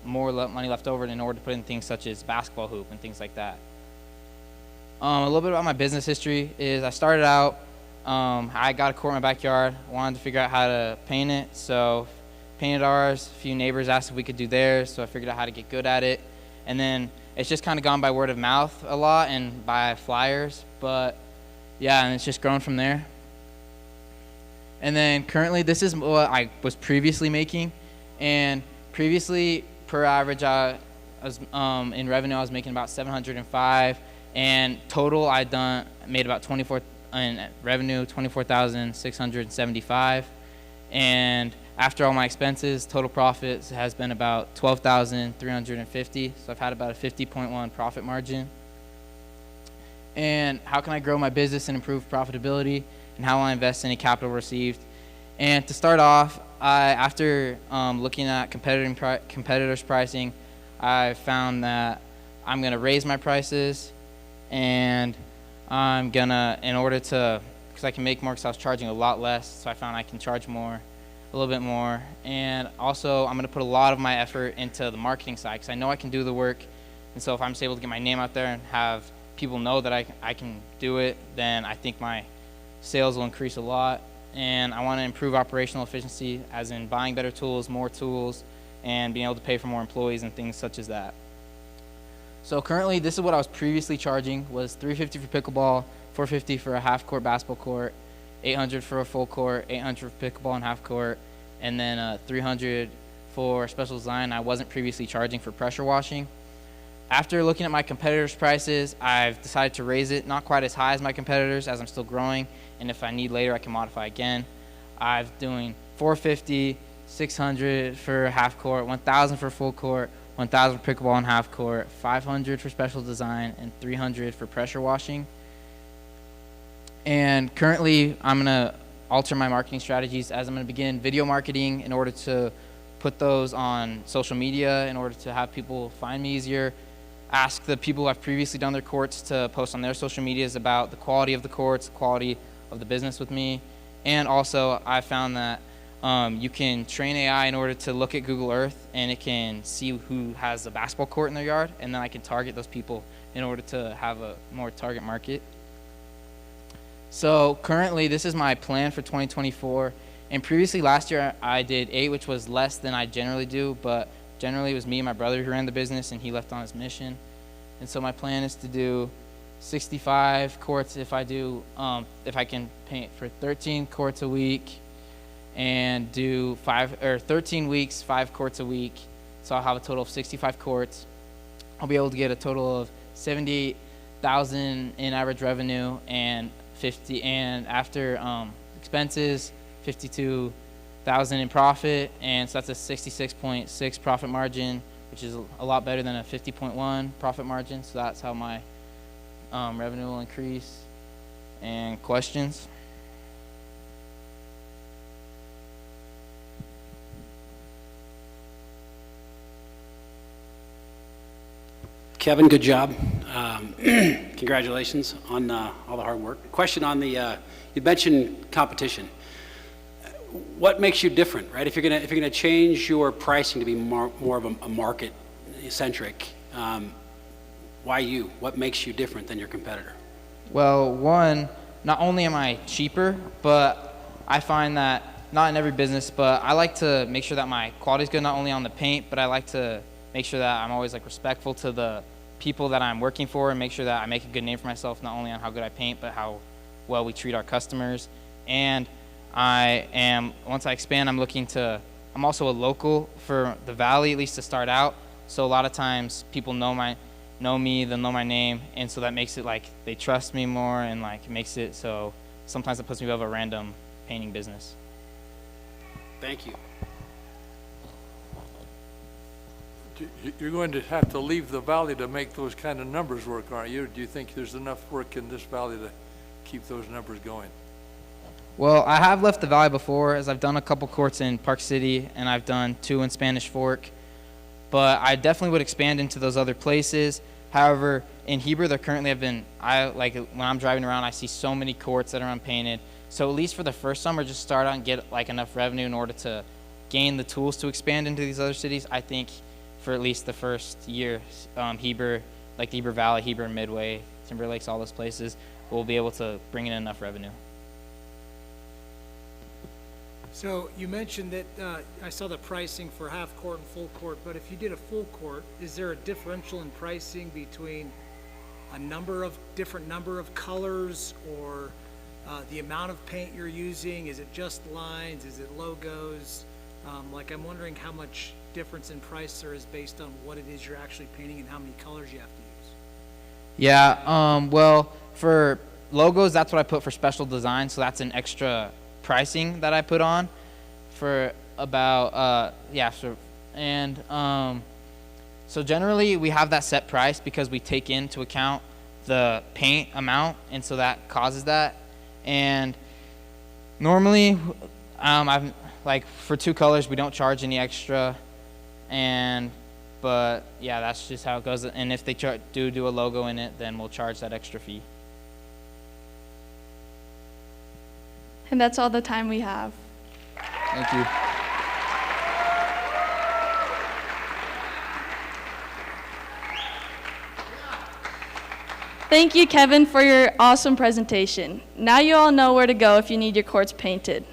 S14: more money left over in order to put in things such as basketball hoop and things like that. A little bit about my business history is I started out, I got a court in my backyard, wanted to figure out how to paint it, so painted ours. A few neighbors asked if we could do theirs, so I figured out how to get good at it. And then it's just kind of gone by word of mouth a lot and by flyers, but yeah, and it's just grown from there. And then currently, this is what I was previously making. And previously, per average, I was in revenue, I was making about $705. And total, made about $24,675. And after all my expenses, total profits has been about $12,350. So I've had about a 50.1 profit margin. And how can I grow my business and improve profitability, and how will I invest any capital received? And to start off, after looking at competitors' pricing, I found that I'm going to raise my prices, and I'm going to, because I can make more because I was charging a lot less, so I found I can charge more, a little bit more. And also, I'm going to put a lot of my effort into the marketing side because I know I can do the work. And so if I'm just able to get my name out there and have people know that I can do it, then I think my sales will increase a lot. And I want to improve operational efficiency, as in buying better tools, more tools, and being able to pay for more employees and things such as that. So currently, this is what I was previously charging, was $350 for pickleball, $450 for a half-court basketball court, $800 for a full court, $800 for pickleball and half court, and then $300 for special design. I wasn't previously charging for pressure washing. After looking at my competitors' prices, I've decided to raise it, not quite as high as my competitors, as I'm still growing, and if I need later, I can modify again. I'm doing $450, $600 for half court, $1,000 for full court, $1,000 for pickleball and half court, $500 for special design, and $300 for pressure washing. And currently, I'm gonna alter my marketing strategies, as I'm gonna begin video marketing in order to put those on social media, in order to have people find me easier. Ask the people who have previously done their courts to post on their social medias about the quality of the courts, the quality of the business with me, And also, I found that you can train AI in order to look at Google Earth, and it can see who has a basketball court in their yard, and then I can target those people in order to have a more target market. So currently, this is my plan for 2024. And previously, last year, I did 8, which was less than I generally do, but generally it was me and my brother who ran the business, and he left on his mission. And so my plan is to do 65 courts if I can paint for 13 courts a week, and do 13 weeks, 5 courts a week. So I'll have a total of 65 courts. I'll be able to get a total of $78,000 in average revenue, and after expenses, $52,000 in profit, and so that's a 66.6 profit margin, which is a lot better than a 50.1 profit margin. So that's how my revenue will increase. And questions?
S15: Kevin, good job. Congratulations on all the hard work. Question on the, you mentioned competition. What makes you different, right? If you're gonna change your pricing to be more of a market centric, why you? What makes you different than your competitor?
S14: Well, one, not only am I cheaper, but I find that, not in every business, but I like to make sure that my quality is good, not only on the paint, but I like to make sure that I'm always like respectful to the people that I'm working for, and make sure that I make a good name for myself, not only on how good I paint, but how well we treat our customers. And once I expand, I'm also a local for the Valley, at least to start out. So a lot of times people know me, they'll know my name, and so that makes it like they trust me more, and like makes it so sometimes it puts me above a random painting business.
S15: Thank you.
S16: You're going to have to leave the Valley to make those kind of numbers work, aren't you? Do you think there's enough work in this Valley to keep those numbers going?
S14: Well, I have left the Valley before, as I've done a couple courts in Park City, and I've done 2 in Spanish Fork. But I definitely would expand into those other places. However, in Heber, there currently have been, when I'm driving around, I see so many courts that are unpainted. So at least for the first summer, just start out and get like enough revenue in order to gain the tools to expand into these other cities. I think for at least the first year, Heber, like the Heber Valley, Heber Midway, Timber Lakes, all those places, will be able to bring in enough revenue.
S13: So you mentioned that I saw the pricing for half court and full court, but if you did a full court, is there a differential in pricing between a different number of colors, or the amount of paint you're using? Is it just lines? Is it logos? I'm wondering how much difference in price there is based on what it is you're actually painting and how many colors you have to use.
S14: Yeah, well, for logos, that's what I put for special design, so that's an extra pricing that I put on for about, so generally we have that set price because we take into account the paint amount, and so that causes that. And normally, for 2 colors, we don't charge any extra, but yeah, that's just how it goes. And if they do a logo in it, then we'll charge that extra fee.
S7: And that's all the time we have.
S14: Thank you.
S7: Thank you, Kevin, for your awesome presentation. Now you all know where to go if you need your courts painted.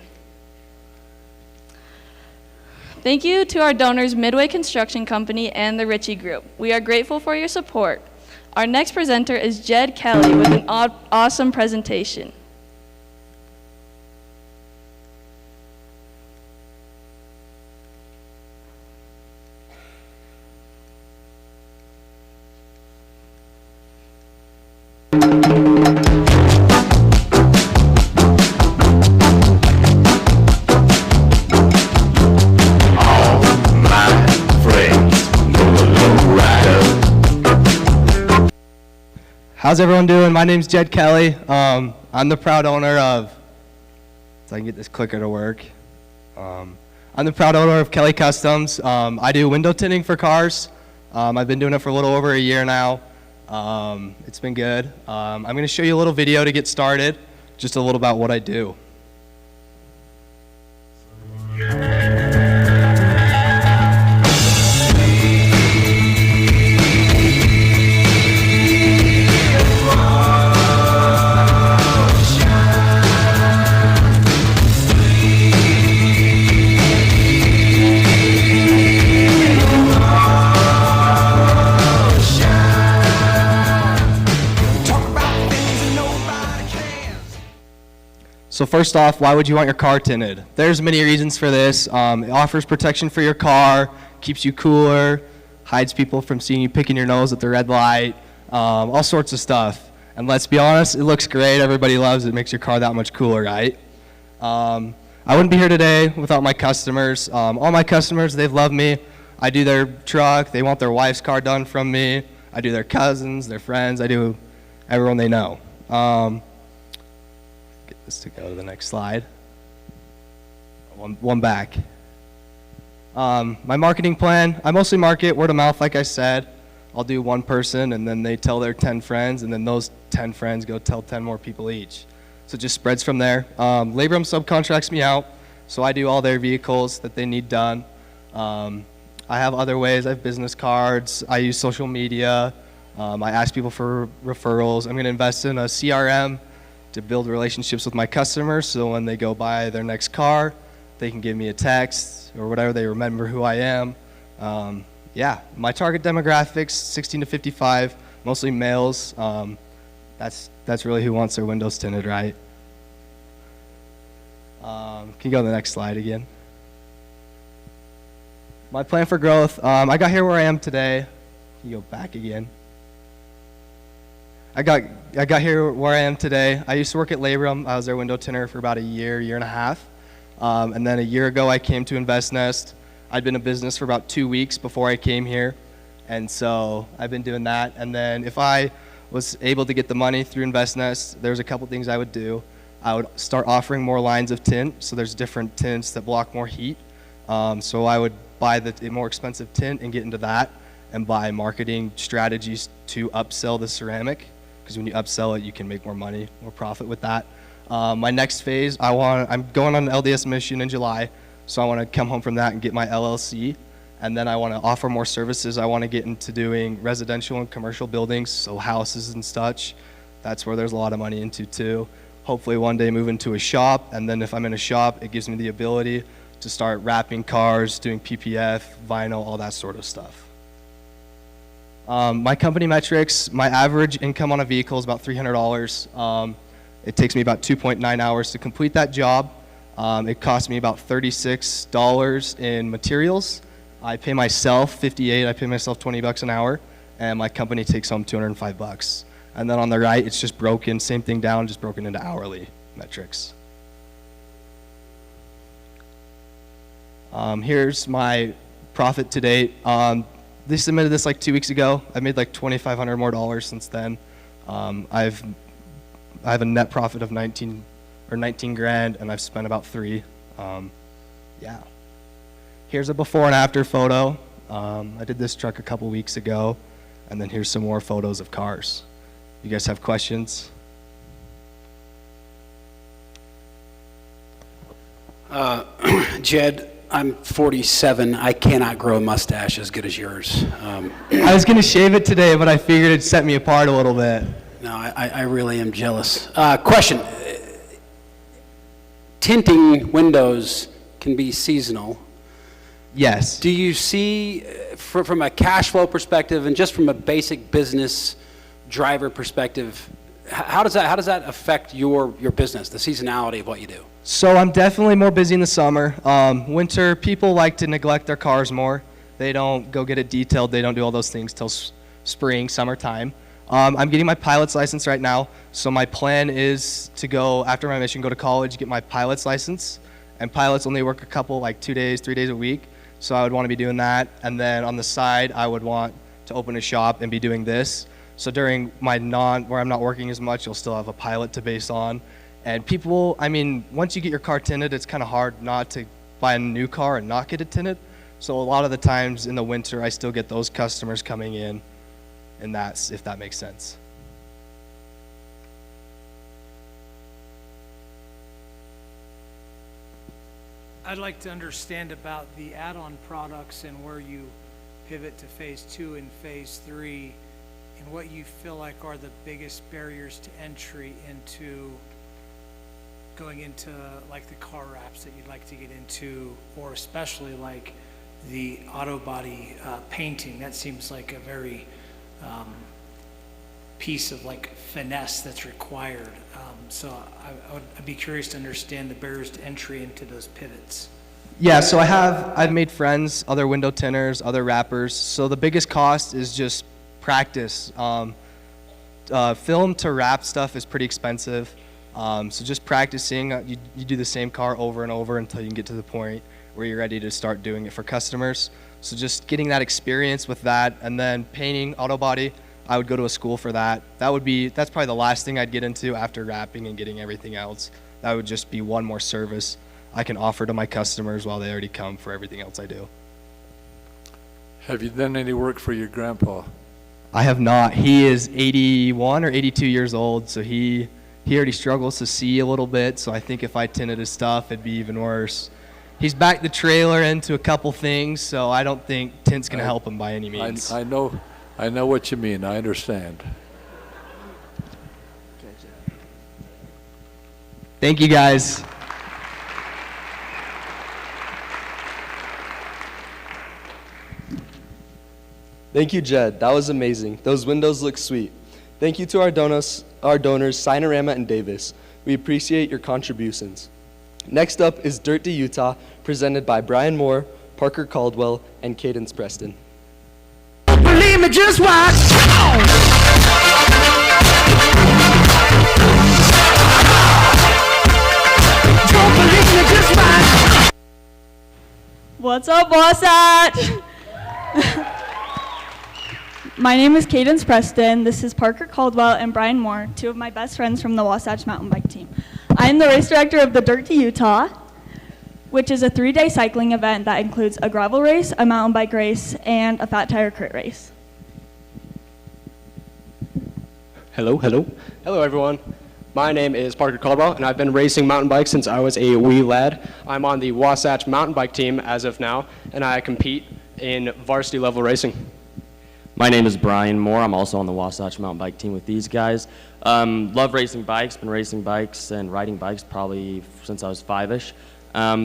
S7: Thank you to our donors, Midway Construction Company and the Ritchie Group. We are grateful for your support. Our next presenter is Jed Kelly with an awesome presentation.
S9: How's everyone doing? My name's Jed Kelly. I'm the proud owner of, so I can get this clicker to work. I'm the proud owner of Kelly Customs. I do window tinting for cars. I've been doing it for a little over a year now. It's been good. I'm going to show you a little video to get started, just a little about what I do. So first off, why would you want your car tinted? There's many reasons for this. It offers protection for your car, keeps you cooler, hides people from seeing you picking your nose at the red light, all sorts of stuff. And let's be honest, it looks great. Everybody loves it. It makes your car that much cooler, right? I wouldn't be here today without my customers. All my customers, they've loved me. I do their truck. They want their wife's car done from me. I do their cousins, their friends. I do everyone they know. Get this to go to the next slide. One back. My marketing plan, I mostly market word of mouth, like I said. I'll do one person, and then they tell their 10 friends, and then those 10 friends go tell 10 more people each. So it just spreads from there. Labrum subcontracts me out, so I do all their vehicles that they need done. I have other ways. I have business cards. I use social media. I ask people for referrals. I'm going to invest in a CRM to build relationships with my customers, so when they go buy their next car, they can give me a text or whatever. They remember who I am. Yeah, my target demographics, 16 to 55, mostly males. That's really who wants their windows tinted, right? Can you go to the next slide again? My plan for growth, I got here where I am today. Can you go back again? I got here where I am today. I used to work at Labrum. I was their window tinter for about a year and a half. And then a year ago, I came to InvestNest. I'd been in business for about 2 weeks before I came here. And so I've been doing that. And then if I was able to get the money through InvestNest, there's a couple things I would do. I would start offering more lines of tint. So there's different tints that block more heat. So I would buy the more expensive tint and get into that and buy marketing strategies to upsell the ceramic. Because when you upsell it, you can make more money, more profit with that. My next phase, I'm going on an LDS mission in July, so I want to come home from that and get my LLC, and then I want to offer more services. I want to get into doing residential and commercial buildings, so houses and such. That's where there's a lot of money into too. Hopefully one day move into a shop, and then if I'm in a shop, it gives me the ability to start wrapping cars, doing PPF, vinyl, all that sort of stuff. My company metrics, my average income on a vehicle is about $300. It takes me about 2.9 hours to complete that job. It costs me about $36 in materials. I pay myself $58. I pay myself $20 an hour, and my company takes home $205. And then on the right, it's just broken, same thing down, just broken into hourly metrics. Here's my profit to date. They submitted this like 2 weeks ago. I made like $2,500 more since then. I have a net profit of 19 grand, and I've spent about 3. Yeah. Here's a before and after photo. I did this truck a couple weeks ago, and then here's some more photos of cars. You guys have questions?
S15: Jed, I'm 47. I cannot grow a mustache as good as yours.
S9: I was going to shave it today, but I figured it'd set me apart a little bit.
S15: No, I really am jealous. Question. Tinting windows can be seasonal.
S9: Yes.
S15: Do you see, from a cash flow perspective and just from a basic business driver perspective, how does that affect your business, the seasonality of what you do?
S9: So I'm definitely more busy in the summer. Winter, people like to neglect their cars more. They don't go get it detailed. They don't do all those things till spring, summertime. I'm getting my pilot's license right now. So my plan is to go, after my mission, go to college, get my pilot's license. And pilots only work a couple, like 2 days, 3 days a week. So I would want to be doing that. And then on the side, I would want to open a shop and be doing this. So during my where I'm not working as much, you'll still have a pilot to base on. And people, I mean, once you get your car tinted, it's kind of hard not to buy a new car and not get it tinted. So a lot of the times in the winter, I still get those customers coming in, and that's, if that makes sense.
S13: I'd like to understand about the add-on products and where you pivot to phase 2 and phase 3, and what you feel like are the biggest barriers to entry into going into like the car wraps that you'd like to get into, or especially like the auto body painting. That seems like a very piece of like finesse that's required. So I'd be curious to understand the barriers to entry into those pivots.
S9: Yeah, so I've made friends, other window tinners, other wrappers. So the biggest cost is just practice. Film to wrap stuff is pretty expensive. So just practicing, you do the same car over and over until you can get to the point where you're ready to start doing it for customers. So just getting that experience with that, and then painting auto body, I would go to a school for that. That's probably the last thing I'd get into after wrapping and getting everything else. That would just be one more service I can offer to my customers while they already come for everything else I do.
S16: Have you done any work for your grandpa?
S9: I have not. He is 81 or 82 years old, so he already struggles to see a little bit, so I think if I tinted his stuff, it'd be even worse. He's backed the trailer into a couple things, so I don't think tint's going to help him by any means.
S16: I know what you mean. I understand.
S9: Thank you, guys. Thank you, Jed. That was amazing. Those windows look sweet. Thank you to our donors, Sinorama and Davis. We appreciate your contributions. Next up is Dirt to Utah, presented by Brian Moore, Parker Caldwell, and Cadence Preston.
S2: Believe me, just watch. Don't believe me, just watch.
S17: What's up, Wasatch? My name is Cadence Preston. This is Parker Caldwell and Brian Moore, two of my best friends from the Wasatch mountain bike team. I am the race director of the Dirt to Utah, which is a 3-day cycling event that includes a gravel race, a mountain bike race, and a fat tire crit race.
S18: Hello, everyone. My name is Parker Caldwell, and I've been racing mountain bikes since I was a wee lad. I'm on the Wasatch mountain bike team as of now, and I compete in varsity level racing.
S19: My name is Brian Moore. I'm also on the Wasatch mountain bike team with these guys. Love racing bikes, been racing bikes and riding bikes probably since I was 5-ish.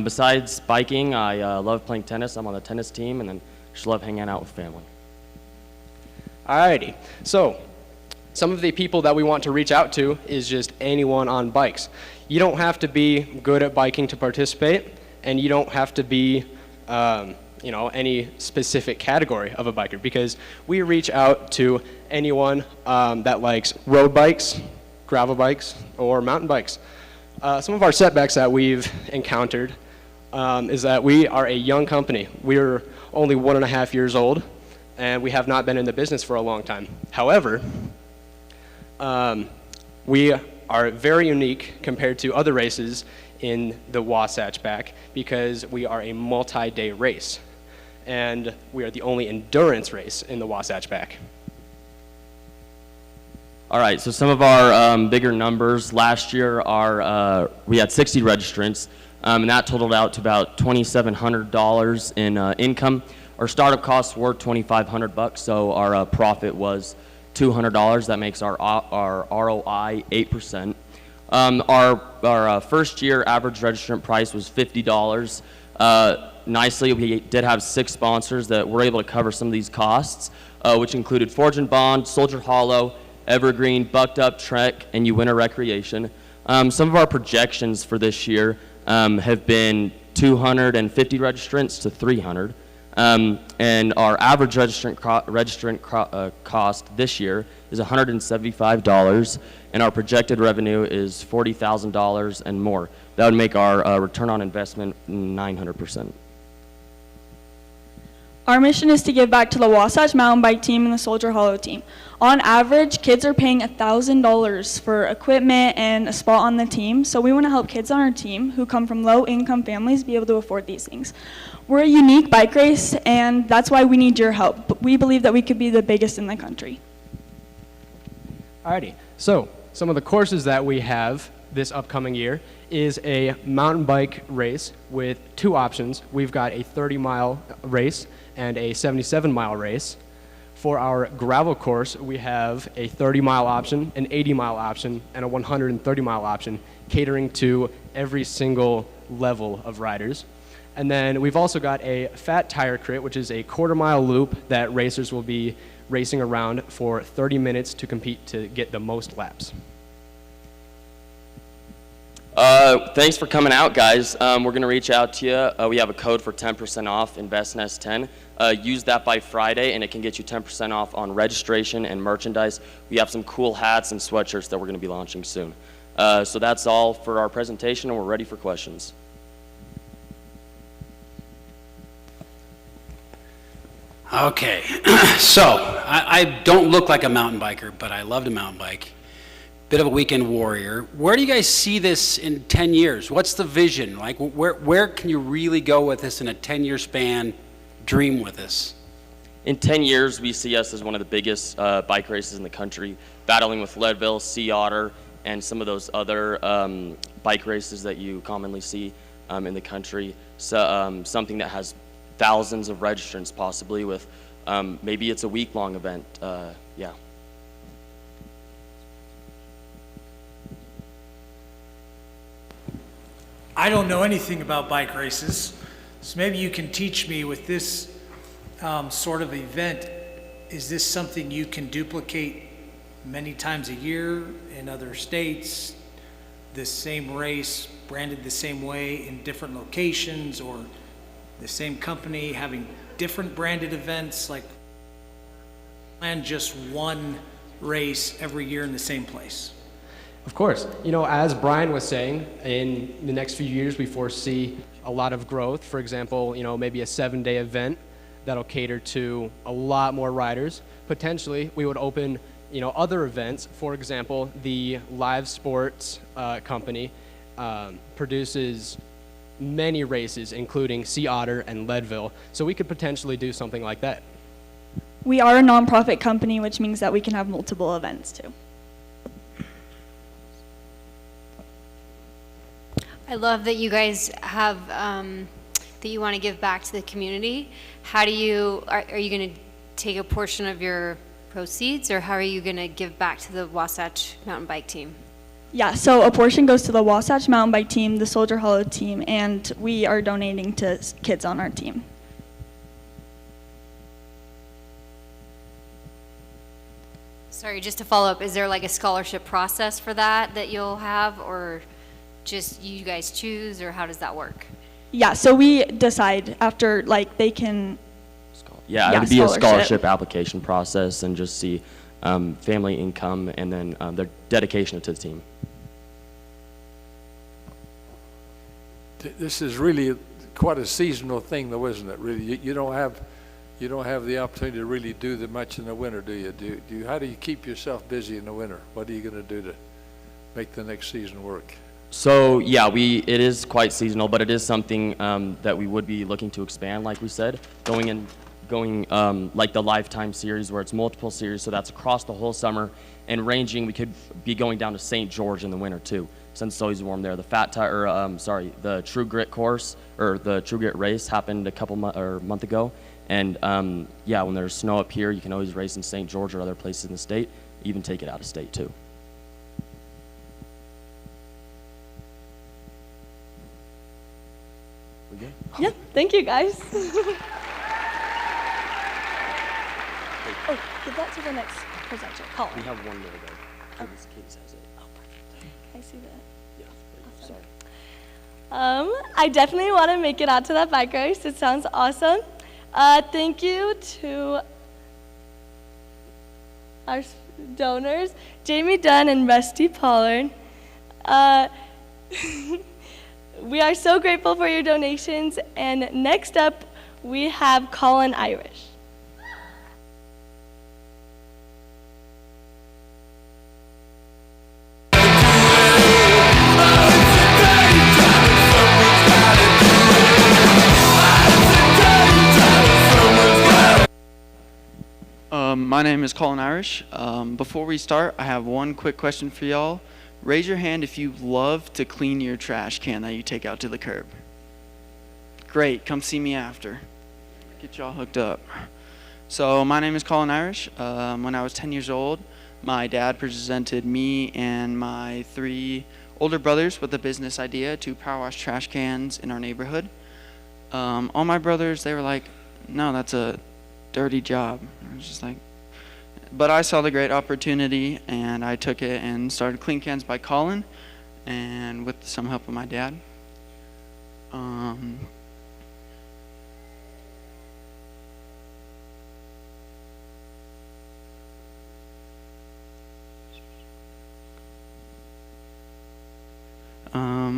S19: Besides biking, I love playing tennis. I'm on the tennis team, and then just love hanging out with family.
S18: Alrighty, so some of the people that we want to reach out to is just anyone on bikes. You don't have to be good at biking to participate, and you don't have to be any specific category of a biker, because we reach out to anyone that likes road bikes, gravel bikes, or mountain bikes. Some of our setbacks that we've encountered is that we are a young company. We're only 1.5 years old, and we have not been in the business for a long time. However, we are very unique compared to other races in the Wasatch Back, because we are a multi-day race, and we are the only endurance race in the Wasatch Back.
S19: All right, so some of our bigger numbers last year are we had 60 registrants, and that totaled out to about $2,700 in income. Our startup costs were $2,500, so our profit was $200. That makes our ROI 8%. Our first year average registrant price was $50. Nicely, we did have 6 sponsors that were able to cover some of these costs, which included Forge and Bond, Soldier Hollow, Evergreen, Bucked Up, Trek, and Uwinter Recreation. Some of our projections for this year have been 250 registrants to 300. And our average registrant cost this year is $175, and our projected revenue is $40,000 and more. That would make our return on investment 900%.
S17: Our mission is to give back to the Wasatch mountain bike team and the Soldier Hollow team. On average, kids are paying $1,000 for equipment and a spot on the team, so we want to help kids on our team who come from low-income families be able to afford these things. We're a unique bike race, and that's why we need your help. But we believe that we could be the biggest in the country.
S18: Alrighty, so some of the courses that we have this upcoming year is a mountain bike race with two options. We've got a 30-mile race and a 77-mile race. For our gravel course, we have a 30-mile option, an 80-mile option, and a 130-mile option, catering to every single level of riders. And then we've also got a fat tire crit, which is a quarter-mile loop that racers will be racing around for 30 minutes to compete to get the most laps.
S19: Thanks for coming out, guys. We're going to reach out to you. We have a code for 10% off InvestNest 10. Use that by Friday, and it can get you 10% off on registration and merchandise. We have some cool hats and sweatshirts that we're going to be launching soon. So that's all for our presentation, and we're ready for questions.
S15: Okay, so I don't look like a mountain biker, but I love to mountain bike. Bit of a weekend warrior. Where do you guys see this in 10 years? What's the vision? Like, where can you really go with this in a 10-year span? Dream with this.
S19: In 10 years, we see us as one of the biggest bike races in the country, battling with Leadville, Sea Otter, and some of those other bike races that you commonly see in the country. So, something that has thousands of registrants, possibly, with maybe it's a week-long event. Yeah.
S13: I don't know anything about bike races, so maybe you can teach me with this sort of event. Is this something you can duplicate many times a year in other states? This same race branded the same way in different locations, or the same company having different branded events? Like, plan just one race every year in the same place?
S18: Of course. You know, as Brian was saying, in the next few years, we foresee a lot of growth. For example, you know, maybe a 7-day event that'll cater to a lot more riders. Potentially, we would open, you know, other events. For example, the Live Sports company produces many races, including Sea Otter and Leadville. So we could potentially do something like that.
S17: We are a nonprofit company, which means that we can have multiple events too.
S12: I love that you guys have, that you want to give back to the community. How do you, are you going to take a portion of your proceeds, or how are you going to give back to the Wasatch mountain bike team?
S17: Yeah, so a portion goes to the Wasatch mountain bike team, the Soldier Hollow team, and we are donating to kids on our team.
S12: Sorry, just to follow up, is there like a scholarship process for that you'll have, or just you guys choose, or how does that work?
S17: Yeah, so we decide after, like, they can.
S19: Yeah, it would be a scholarship application process, and just see family income, and then their dedication to the team.
S16: This is really quite a seasonal thing, though, isn't it? Really, you don't have the opportunity to really do that much in the winter, do you? Do you? How do you keep yourself busy in the winter? What are you going to do to make the next season work?
S19: So yeah, it is quite seasonal, but it is something that we would be looking to expand, like we said, going like the Lifetime series, where it's multiple series, so that's across the whole summer, and ranging. We could be going down to St. George in the winter too, since it's always warm there. The True Grit course, or the True Grit race, happened a month ago, and yeah, when there's snow up here, you can always race in St. George or other places in the state, even take it out of state too.
S8: Yeah, thank you guys. Oh, give that to the next presenter, Colin.
S19: We have one more though. This case has it.
S8: Oh, perfect. Can I see that?
S19: Yeah,
S8: awesome.
S19: sorry.
S8: I definitely want to make it out to that bike race. It sounds awesome. Thank you to our donors, Jamie Dunn and Rusty Pollard. We are so grateful for your donations. And next up, we have Colin Irish.
S20: My name is Colin Irish. Before we start, I have one quick question for y'all Raise your hand if you love to clean your trash can that you take out to the curb. Great, come see me after. Get y'all hooked up. So my name is Colin Irish. When I was 10 years old, my dad presented me and my 3 older brothers with a business idea to power wash trash cans in our neighborhood. All my brothers, they were like, no, that's a dirty job. I was just like, but I saw the great opportunity and I took it and started Clean Cans by Colin, and with some help of my dad.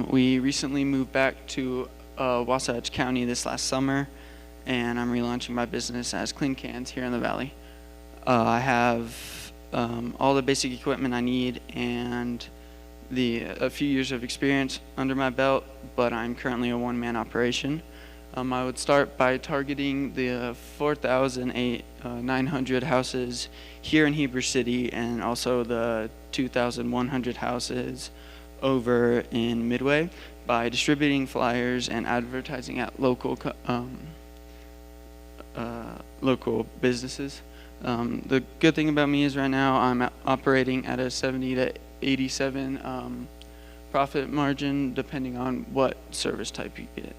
S20: We recently moved back to Wasatch County this last summer, and I'm relaunching my business as Clean Cans here in the Valley. I have all the basic equipment I need and a few years of experience under my belt, but I'm currently a one-man operation. I would start by targeting the 4,900 houses here in Heber City and also the 2,100 houses over in Midway by distributing flyers and advertising at local businesses. The good thing about me is right now I'm operating at a 70 to 87 profit margin depending on what service type you get.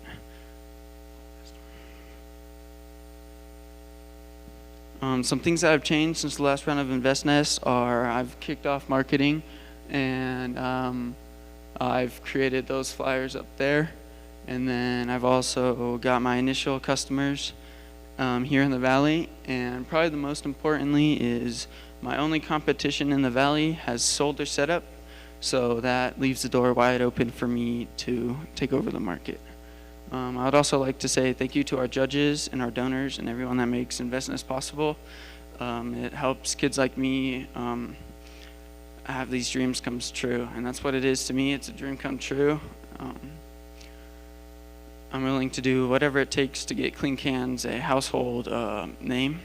S20: Some things that have changed since the last round of InvestNest are I've kicked off marketing, and I've created those flyers up there, and then I've also got my initial customers here in the Valley, and probably the most importantly is my only competition in the Valley has sold their setup, so that leaves the door wide open for me to take over the market. I would also like to say thank you to our judges and our donors and everyone that makes InvestNest possible. It helps kids like me have these dreams come true, and that's what it is to me. It's a dream come true. I'm willing to do whatever it takes to get Clean Cans a household name.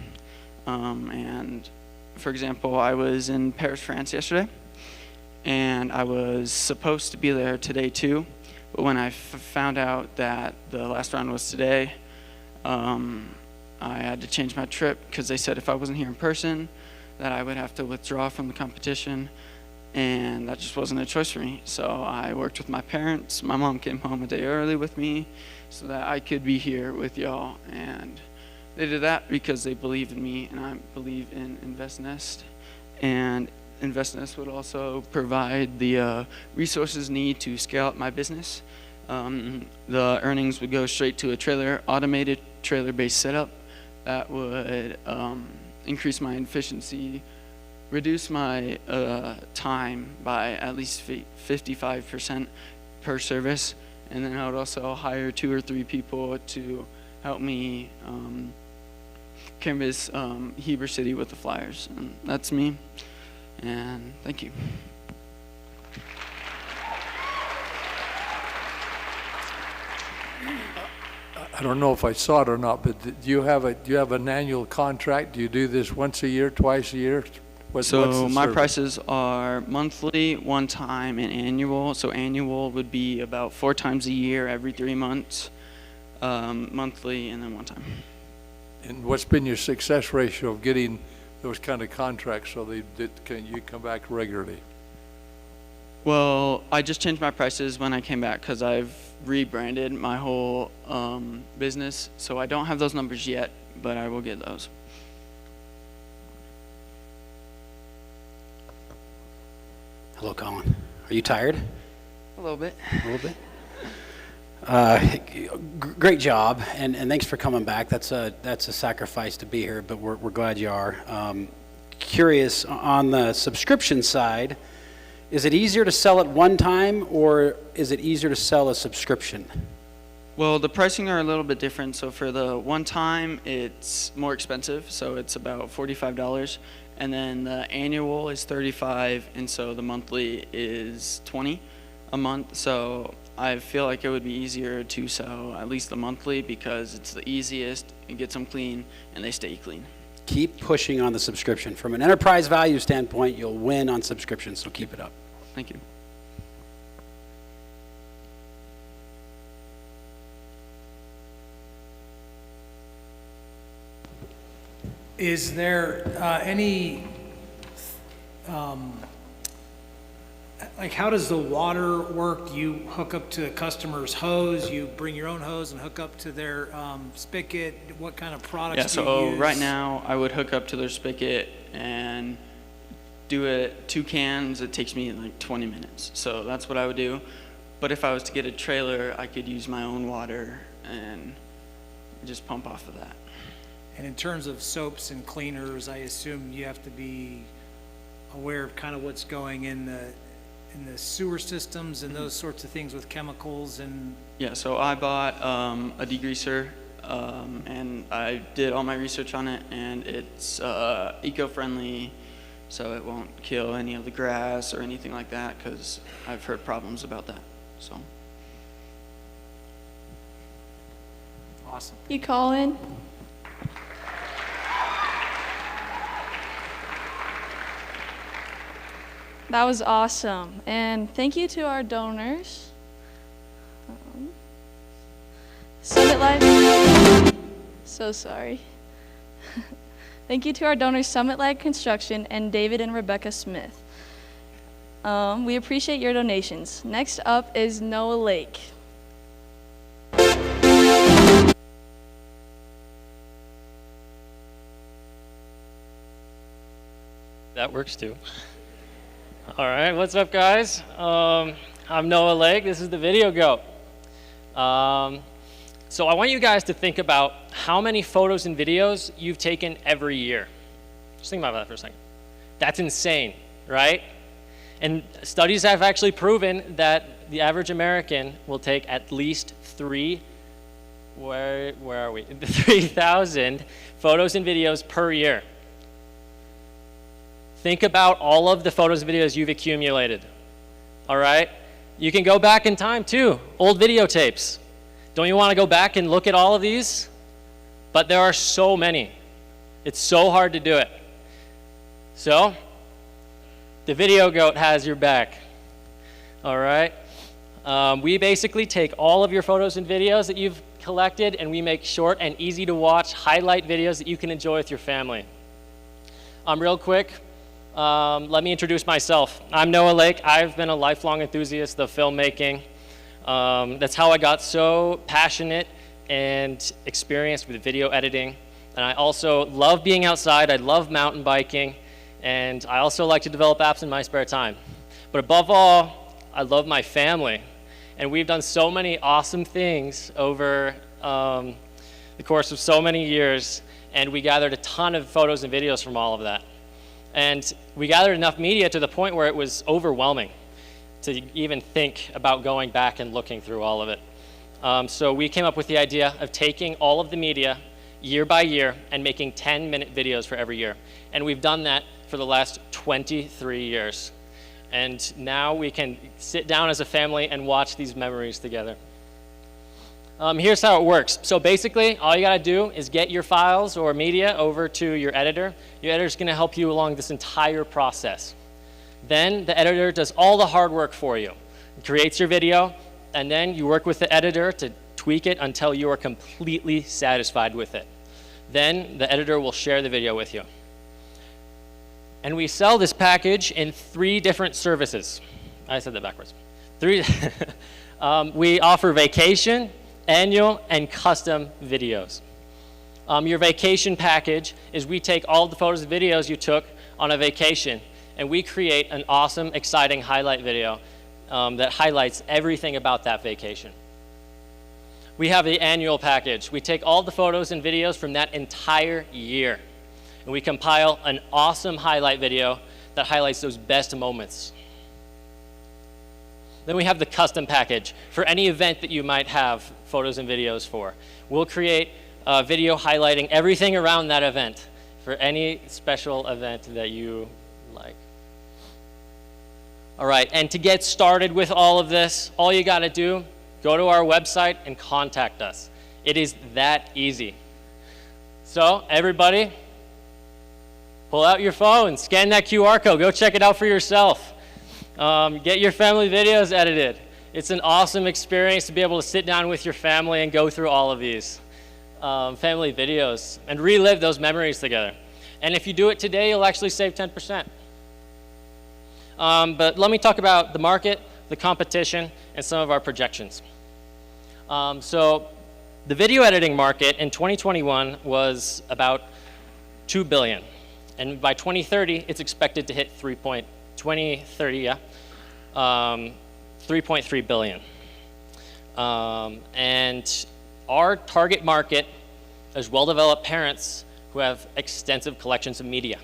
S20: And for example, I was in Paris, France yesterday, and I was supposed to be there today too. But when I found out that the last round was today, I had to change my trip because they said if I wasn't here in person, that I would have to withdraw from the competition, and that just wasn't a choice for me. So I worked with my parents. My mom came home a day early with me so that I could be here with y'all, and they did that because they believe in me, and I believe in InvestNest. And InvestNest would also provide the resources needed to scale up my business. The earnings would go straight to a automated trailer-based setup that would increase my efficiency, reduce my time by at least 55% per service, and then I would also hire 2 or 3 people to help me canvas Heber City with the flyers. And that's me. And thank you.
S16: I don't know if I saw it or not, but do you have an annual contract? Do you do this once a year, twice a year? What's
S20: my prices are monthly, one time, and annual. So annual would be about 4 times a year, every 3 months, monthly, and then one time.
S16: And what's been your success ratio of getting those kind of contracts so can you come back regularly?
S20: Well, I just changed my prices when I came back because I've rebranded my whole business. So I don't have those numbers yet, but I will get those.
S15: Hello, Colin. Are you tired?
S20: A little bit.
S15: A little bit. Great job, and thanks for coming back. That's a sacrifice to be here, but we're glad you are. Curious, on the subscription side, is it easier to sell at one time, or is it easier to sell a subscription?
S20: Well, the pricing are a little bit different. So for the one time, it's more expensive, so it's about $45, and then the annual is $35, and so the monthly is $20 a month. So I feel like it would be easier to sell at least the monthly because it's the easiest, it gets them clean, and they stay clean.
S15: Keep pushing on the subscription. From an enterprise value standpoint, you'll win on subscription, so keep it up.
S20: Thank you.
S13: Is there any, like how does the water work? Do you hook up to a customer's hose? You bring your own hose and hook up to their spigot? What kind of products do you use?
S20: Right now I would hook up to their spigot and do it 2 cans. It takes me like 20 minutes. So that's what I would do. But if I was to get a trailer, I could use my own water and just pump off of that.
S13: And in terms of soaps and cleaners, I assume you have to be aware of kind of what's going in the sewer systems and those sorts of things with chemicals and...
S20: Yeah, so I bought a degreaser and I did all my research on it, and it's eco-friendly, so it won't kill any of the grass or anything like that, because I've heard problems about that. So.
S13: Awesome.
S7: You, Colin. That was awesome. And thank you to our donors. Summit Life. So sorry. Thank you to our donors, Summit Life Construction and David and Rebecca Smith. We appreciate your donations. Next up is Noah Lake.
S21: That works too. All right, what's up, guys? I'm Noah Lake. This is the Video Goat. So I want you guys to think about how many photos and videos you've taken every year. Just think about that for a second. That's insane, right? And studies have actually proven that the average American will take at least 3,000 photos and videos per year. Think about all of the photos and videos you've accumulated, all right? You can go back in time too, old videotapes. Don't you want to go back and look at all of these? But there are so many. It's so hard to do it. So, the Video Goat has your back, all right? We basically take all of your photos and videos that you've collected, and we make short and easy to watch highlight videos that you can enjoy with your family. Real quick, let me introduce myself. I'm Noah Lake. I've been a lifelong enthusiast of filmmaking. That's how I got so passionate and experienced with video editing. And I also love being outside. I love mountain biking. And I also like to develop apps in my spare time. But above all, I love my family. And we've done so many awesome things over the course of so many years. And we gathered a ton of photos and videos from all of that. And we gathered enough media to the point where it was overwhelming to even think about going back and looking through all of it. So we came up with the idea of taking all of the media year by year and making 10-minute videos for every year. And we've done that for the last 23 years. And now we can sit down as a family and watch these memories together. Here's how it works. So basically, all you gotta do is get your files or media over to your editor. Your editor's gonna help you along this entire process. Then the editor does all the hard work for you. It creates your video, and then you work with the editor to tweak it until you are completely satisfied with it. Then the editor will share the video with you. And we sell this package in 3 different services. I said that backwards. 3. We offer vacation, annual, and custom videos. Your vacation package is we take all the photos and videos you took on a vacation, and we create an awesome, exciting highlight video that highlights everything about that vacation. We have the annual package. We take all the photos and videos from that entire year, and we compile an awesome highlight video that highlights those best moments. Then we have the custom package for any event that you might have photos and videos for. We'll create a video highlighting everything around that event for any special event that you like. All right, and to get started with all of this, all you gotta do, go to our website and contact us. It is that easy. So everybody, pull out your phone, scan that QR code, go check it out for yourself. Get your family videos edited. It's an awesome experience to be able to sit down with your family and go through all of these family videos and relive those memories together. And if you do it today, you'll actually save 10%. But let me talk about the market, the competition, and some of our projections. So the video editing market in 2021 was about $2 billion. And by 2030, it's expected to hit 3.3 billion. And our target market is well-developed parents who have extensive collections of media.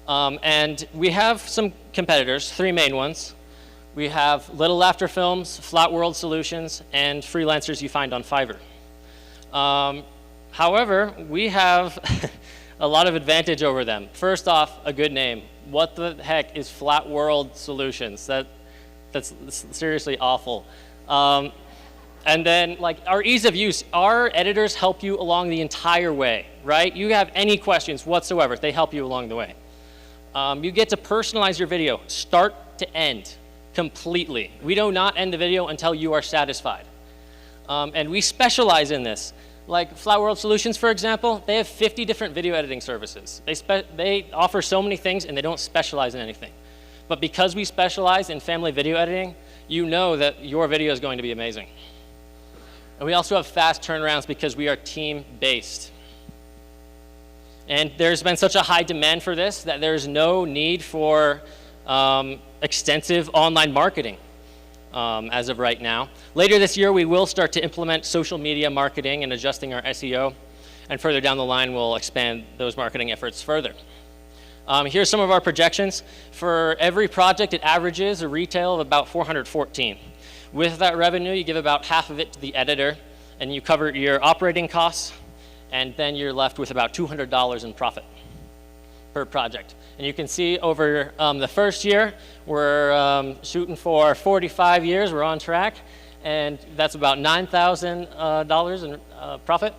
S21: And we have some competitors, 3 main ones. We have Little Laughter Films, Flat World Solutions, and freelancers you find on Fiverr. However, we have a lot of advantage over them. First off, a good name. What the heck is Flat World Solutions? That's seriously awful. And then, like, our ease of use. Our editors help you along the entire way, right? You have any questions whatsoever, they help you along the way. You get to personalize your video, start to end, completely. We do not end the video until you are satisfied. And we specialize in this. Like Flat World Solutions, for example, they have 50 different video editing services. They offer so many things and they don't specialize in anything. But because we specialize in family video editing, you know that your video is going to be amazing. And we also have fast turnarounds because we are team-based. And there's been such a high demand for this that there's no need for extensive online marketing as of right now. Later this year, we will start to implement social media marketing and adjusting our SEO. And further down the line, we'll expand those marketing efforts further. Here's some of our projections. For every project, it averages a retail of about $414. With that revenue, you give about half of it to the editor, and you cover your operating costs, and then you're left with about $200 in profit per project. And you can see over the first year, we're shooting for 45 years, we're on track, and that's about $9,000 in profit.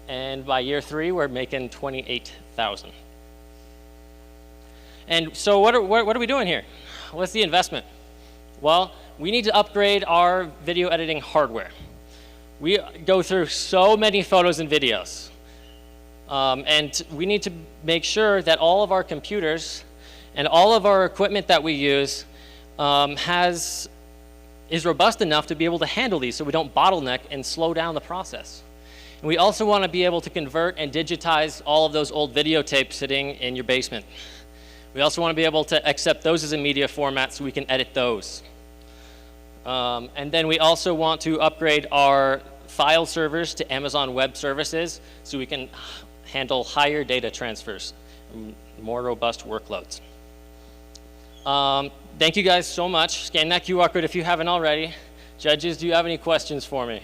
S21: And by year 3, we're making $28,000. And so what are we doing here? What's the investment? Well, we need to upgrade our video editing hardware. We go through so many photos and videos. And we need to make sure that all of our computers and all of our equipment that we use is robust enough to be able to handle these so we don't bottleneck and slow down the process. And we also want to be able to convert and digitize all of those old videotapes sitting in your basement. We also want to be able to accept those as a media format so we can edit those. And then we also want to upgrade our file servers to Amazon Web Services so we can handle higher data transfers, more robust workloads. Thank you guys so much. Scan that QR code if you haven't already. Judges, do you have any questions for me?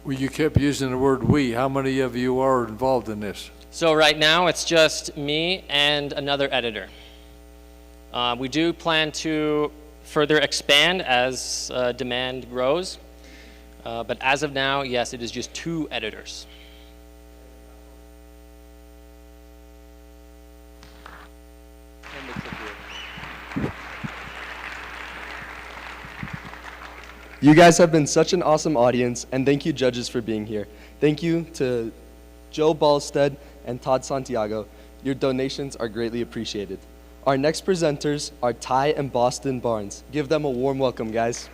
S16: Well, you kept using the word we. How many of you are involved in this?
S21: So right now it's just me and another editor. We do plan to further expand as demand grows. But as of now, yes, it is just 2 editors.
S9: You guys have been such an awesome audience, and thank you, judges, for being here. Thank you to Joe Ballstead and Todd Santiago. Your donations are greatly appreciated. Our next presenters are Ty and Boston Barnes. Give them a warm welcome, guys.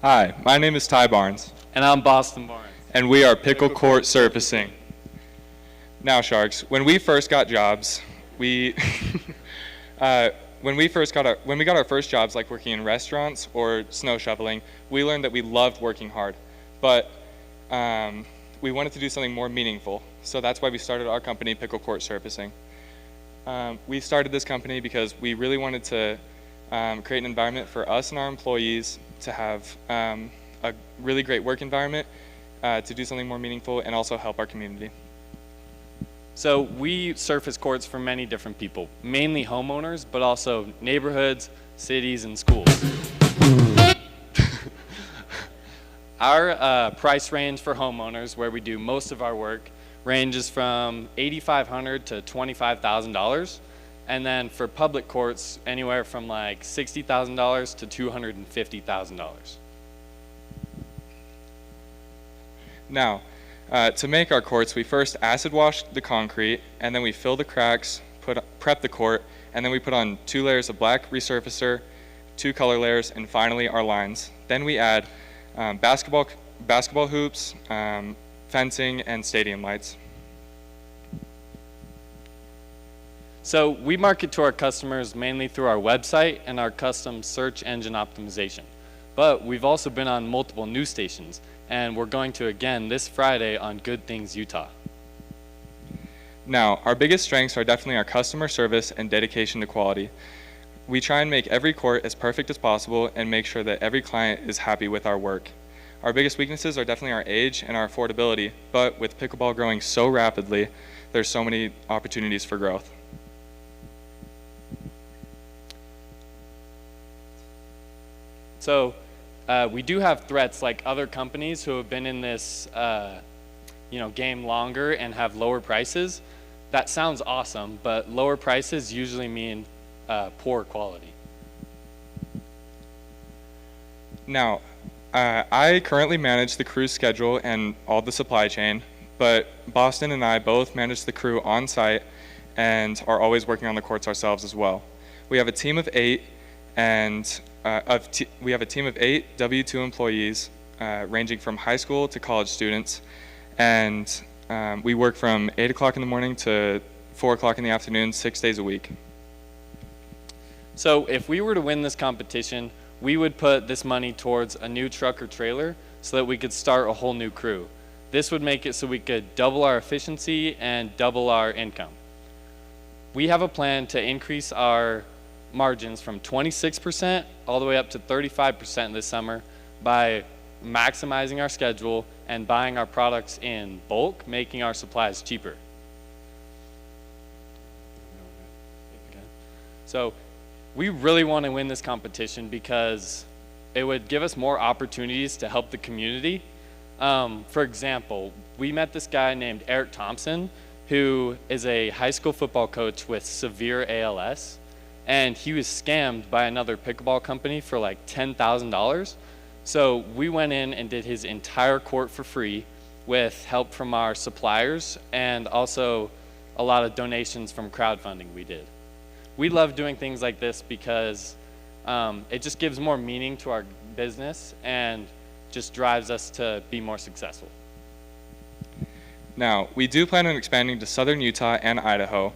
S6: Hi, my name is Ty Barnes.
S22: And I'm Boston Barnes.
S6: And we are Pickle Court Surfacing. Now, Sharks, when we first got jobs, when we got our first jobs, like working in restaurants or snow shoveling, we learned that we loved working hard, but we wanted to do something more meaningful. So that's why we started our company, Pickle Court Surfacing. We started this company because we really wanted to create an environment for us and our employees to have a really great work environment, to do something more meaningful, and also help our community.
S22: So we surface courts for many different people, mainly homeowners, but also neighborhoods, cities, and schools. Our price range for homeowners, where we do most of our work, ranges from $8,500 to $25,000. And then for public courts, anywhere from like $60,000 to $250,000.
S6: Now, to make our courts, we first acid wash the concrete, and then we fill the cracks, prep the court, and then we put on 2 layers of black resurfacer, 2 color layers, and finally our lines. Then we add basketball hoops, fencing, and stadium lights.
S22: So we market to our customers mainly through our website and our custom search engine optimization. But we've also been on multiple news stations, and we're going to again this Friday on Good Things Utah.
S6: Now, our biggest strengths are definitely our customer service and dedication to quality. We try and make every court as perfect as possible and make sure that every client is happy with our work. Our biggest weaknesses are definitely our age and our affordability, but with pickleball growing so rapidly, there's so many opportunities for growth.
S22: So we do have threats like other companies who have been in this game longer and have lower prices. That sounds awesome, but lower prices usually mean poor quality.
S6: Now, I currently manage the crew's schedule and all the supply chain, but Boston and I both manage the crew on site and are always working on the courts ourselves as well. We have a team of 8 we have a team of 8 W-2 employees ranging from high school to college students, and we work from 8 o'clock in the morning to 4 o'clock in the afternoon, 6 days a week.
S22: So if we were to win this competition, we would put this money towards a new truck or trailer so that we could start a whole new crew. This would make it so we could double our efficiency and double our income. We have a plan to increase our margins from 26% all the way up to 35% this summer by maximizing our schedule and buying our products in bulk, making our supplies cheaper. So we really want to win this competition because it would give us more opportunities to help the community. For example, we met this guy named Eric Thompson, who is a high school football coach with severe ALS. And he was scammed by another pickleball company for like $10,000. So we went in and did his entire court for free with help from our suppliers and also a lot of donations from crowdfunding we did. We love doing things like this because it just gives more meaning to our business and just drives us to be more successful.
S6: Now, we do plan on expanding to southern Utah and Idaho.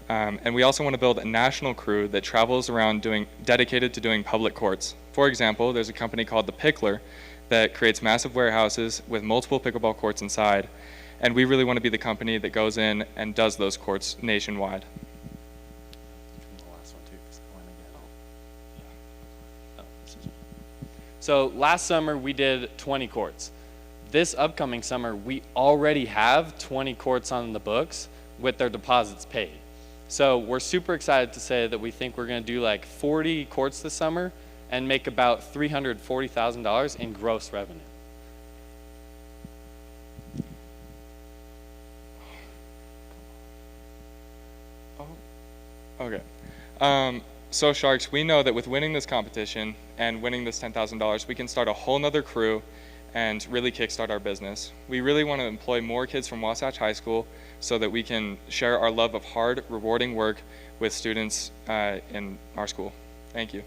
S6: And we also want to build a national crew that travels around dedicated to doing public courts. For example, there's a company called The Pickler that creates massive warehouses with multiple pickleball courts inside. And we really want to be the company that goes in and does those courts nationwide.
S22: So last summer we did 20 courts. This upcoming summer we already have 20 courts on the books with their deposits paid. So we're super excited to say that we think we're going to do like 40 courts this summer and make about $340,000 in gross revenue.
S6: Okay. So Sharks, we know that with winning this competition and winning this $10,000, we can start a whole nother crew and really kickstart our business. We really want to employ more kids from Wasatch High School so that we can share our love of hard, rewarding work with students in our school. Thank you.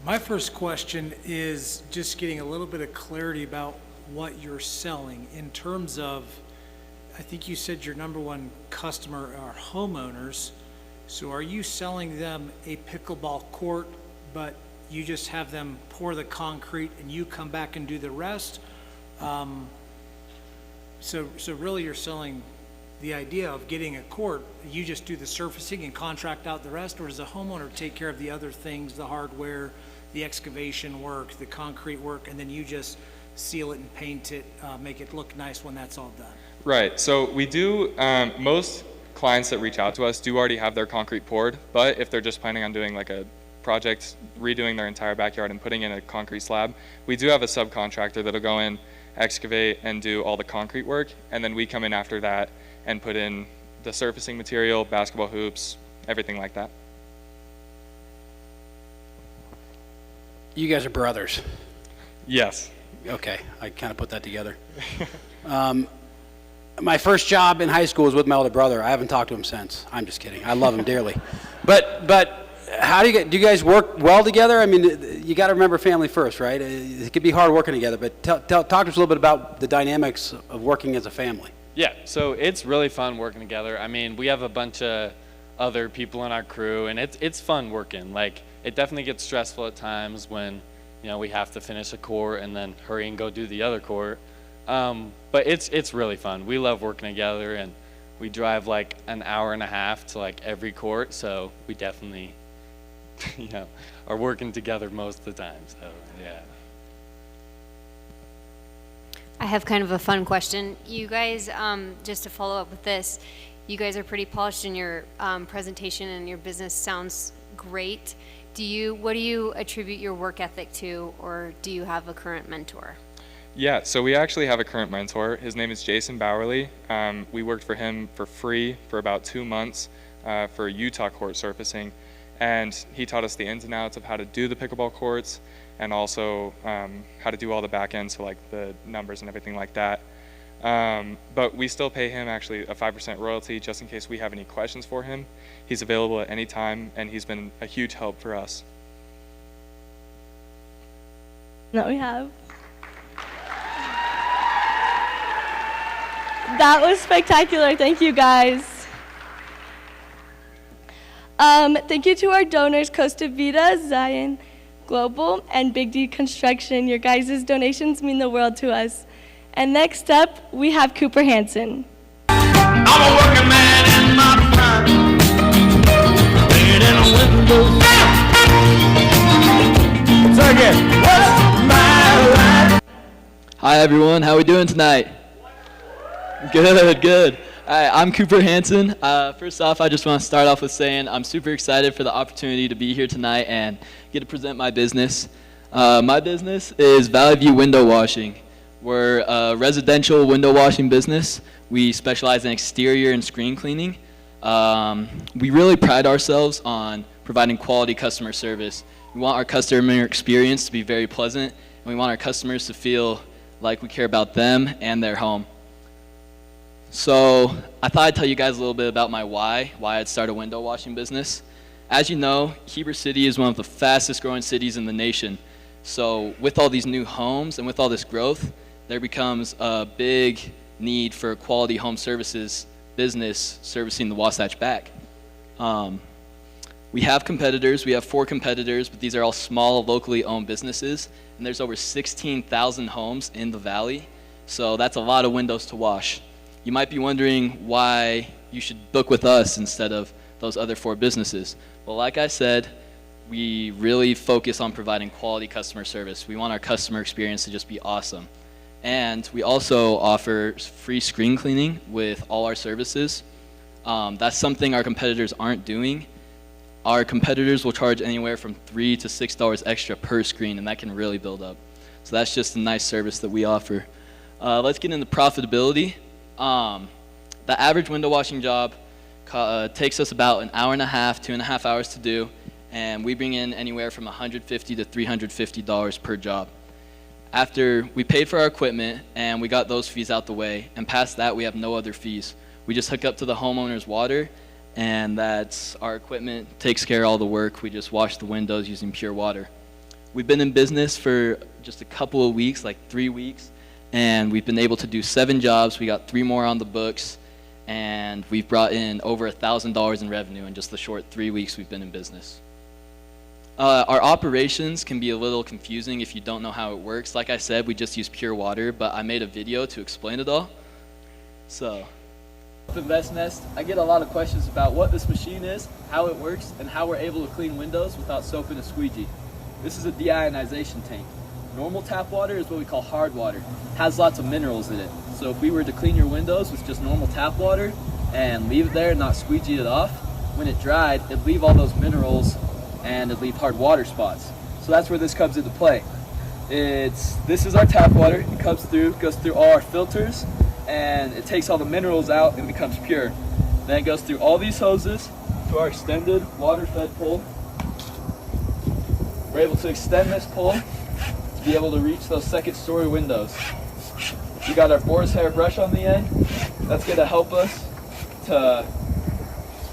S13: My first question is just getting a little bit of clarity about what you're selling in terms of, I think you said your number one customer are homeowners. So are you selling them a pickleball court, but you just have them pour the concrete and you come back and do the rest? So really you're selling the idea of getting a court, you just do the surfacing and contract out the rest, or does the homeowner take care of the other things, the hardware, the excavation work, the concrete work, and then you just seal it and paint it, make it look nice when that's all done?
S6: Right, so we do, most clients that reach out to us do already have their concrete poured, but if they're just planning on doing like a project, redoing their entire backyard and putting in a concrete slab, we do have a subcontractor that'll go in, excavate, and do all the concrete work, and then we come in after that and put in the surfacing material, basketball hoops, everything like that.
S15: You guys are brothers.
S6: Yes.
S15: Okay, I kind of put that together. My first job in high school was with my older brother. I haven't talked to him since. I'm just kidding. I love him dearly. But how do you guys work well together? I mean, you got to remember family first, right? It could be hard working together, but talk to us a little bit about the dynamics of working as a family.
S22: Yeah, so it's really fun working together. I mean, we have a bunch of other people in our crew, and it's fun working. Like, it definitely gets stressful at times when, you know, we have to finish a court and then hurry and go do the other court. But it's really fun. We love working together, and we drive like an hour and a half to like every court, so we definitely, you know, are working together most of the time. So yeah.
S12: I have kind of a fun question. You guys, just to follow up with this, you guys are pretty polished in your presentation, and your business sounds great. What do you attribute your work ethic to, or do you have a current mentor?
S6: Yeah, so we actually have a current mentor. His name is Jason Bowerly. We worked for him for free for about 2 months for Utah court surfacing, and he taught us the ins and outs of how to do the pickleball courts, and also how to do all the back end, so like the numbers and everything like that. But we still pay him actually a 5% royalty just in case we have any questions for him. He's available at any time, and he's been a huge help for us.
S8: That we have. That was spectacular. Thank you, guys. Thank you to our donors, Costa Vida, Zion Global, and Big D Construction. Your guys' donations mean the world to us. And next up, we have Cooper Hansen.
S2: I'm a working man in my prime, laying in a window.
S1: Hi everyone, how we doing tonight? Good. Hi, I'm Cooper Hansen. First off, I just want to start off with saying I'm super excited for the opportunity to be here tonight and get to present my business. My business is Valley View Window Washing. We're a residential window washing business. We specialize in exterior and screen cleaning. We really pride ourselves on providing quality customer service. We want our customer experience to be very pleasant, and we want our customers to feel like we care about them and their home. So I thought I'd tell you guys a little bit about my why I'd start a window washing business. As you know, Heber City is one of the fastest growing cities in the nation. So with all these new homes and with all this growth, there becomes a big need for quality home services business servicing the Wasatch back. We have competitors. We have 4 competitors, but these are all small, locally owned businesses. And there's over 16,000 homes in the valley. So that's a lot of windows to wash. You might be wondering why you should book with us instead of those other 4 businesses. Well, like I said, we really focus on providing quality customer service. We want our customer experience to just be awesome. And we also offer free screen cleaning with all our services. That's something our competitors aren't doing. Our competitors will charge anywhere from $3 to $6 extra per screen, and that can really build up. So that's just a nice service that we offer. Let's get into profitability. The average window washing job takes us about an hour and a half, 2.5 hours to do, and we bring in anywhere from $150 to $350 per job. After we paid for our equipment and we got those fees out the way, and past that we have no other fees. We just hook up to the homeowner's water, and that's our equipment takes care of all the work. We just wash the windows using pure water. We've been in business for just a couple of weeks, like 3 weeks, and we've been able to do 7 jobs. We got 3 more on the books, and we've brought in over $1,000 in revenue in just the short 3 weeks we've been in business. Our operations can be a little confusing if you don't know how it works. Like I said, we just use pure water, but I made a video to explain it all. So, up in Best Nest, I get a lot of questions about what this machine is, how it works, and how we're able to clean windows without soap and a squeegee. This is a deionization tank. Normal tap water is what we call hard water. It has lots of minerals in it. So if we were to clean your windows with just normal tap water and leave it there and not squeegee it off, when it dried, it'd leave all those minerals and it'd leave hard water spots. So that's where this comes into play. This is our tap water. It goes through all our filters, and it takes all the minerals out and becomes pure. Then it goes through all these hoses to our extended water-fed pole. We're able to extend this pole to be able to reach those second-story windows. We got our boar's hair brush on the end. That's going to help us to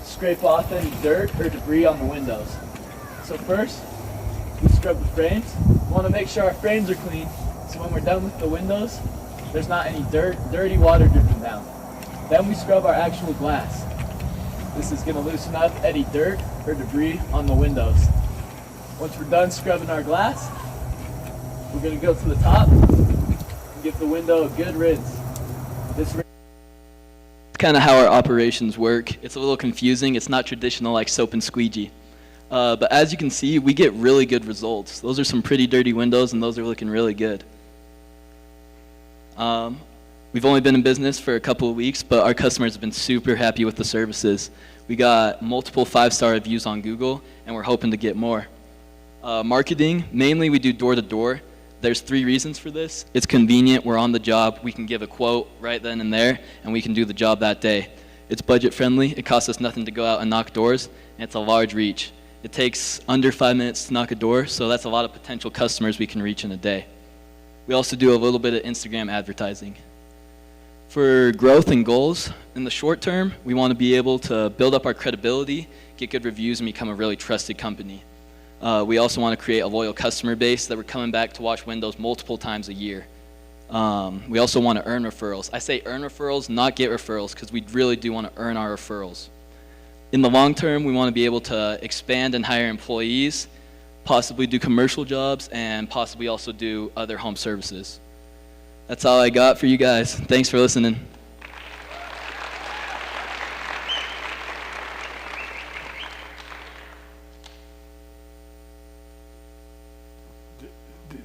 S1: scrape off any dirt or debris on the windows. So first, we scrub the frames. We want to make sure our frames are clean, so when we're done with the windows, there's not any dirty water dripping down. Then we scrub our actual glass. This is going to loosen up any dirt or debris on the windows. Once we're done scrubbing our glass, we're going to go to the top and give the window a good rinse. This kind of how our operations work. It's a little confusing. It's not traditional like soap and squeegee. But as you can see, we get really good results. Those are some pretty dirty windows, and those are looking really good. We've only been in business for a couple of weeks, but our customers have been super happy with the services. We got multiple 5-star reviews on Google, and we're hoping to get more. Marketing, mainly we do door-to-door. There's 3 reasons for this. It's convenient, we're on the job, we can give a quote right then and there, and we can do the job that day. It's budget friendly, it costs us nothing to go out and knock doors, and it's a large reach. It takes under 5 minutes to knock a door, so that's a lot of potential customers we can reach in a day. We also do a little bit of Instagram advertising. For growth and goals, in the short term, we want to be able to build up our credibility, get good reviews, and become a really trusted company. We also want to create a loyal customer base that we're coming back to wash windows multiple times a year. We also want to earn referrals. I say earn referrals, not get referrals, because we really do want to earn our referrals. In the long term, we want to be able to expand and hire employees, possibly do commercial jobs, and possibly also do other home services. That's all I got for you guys. Thanks for listening.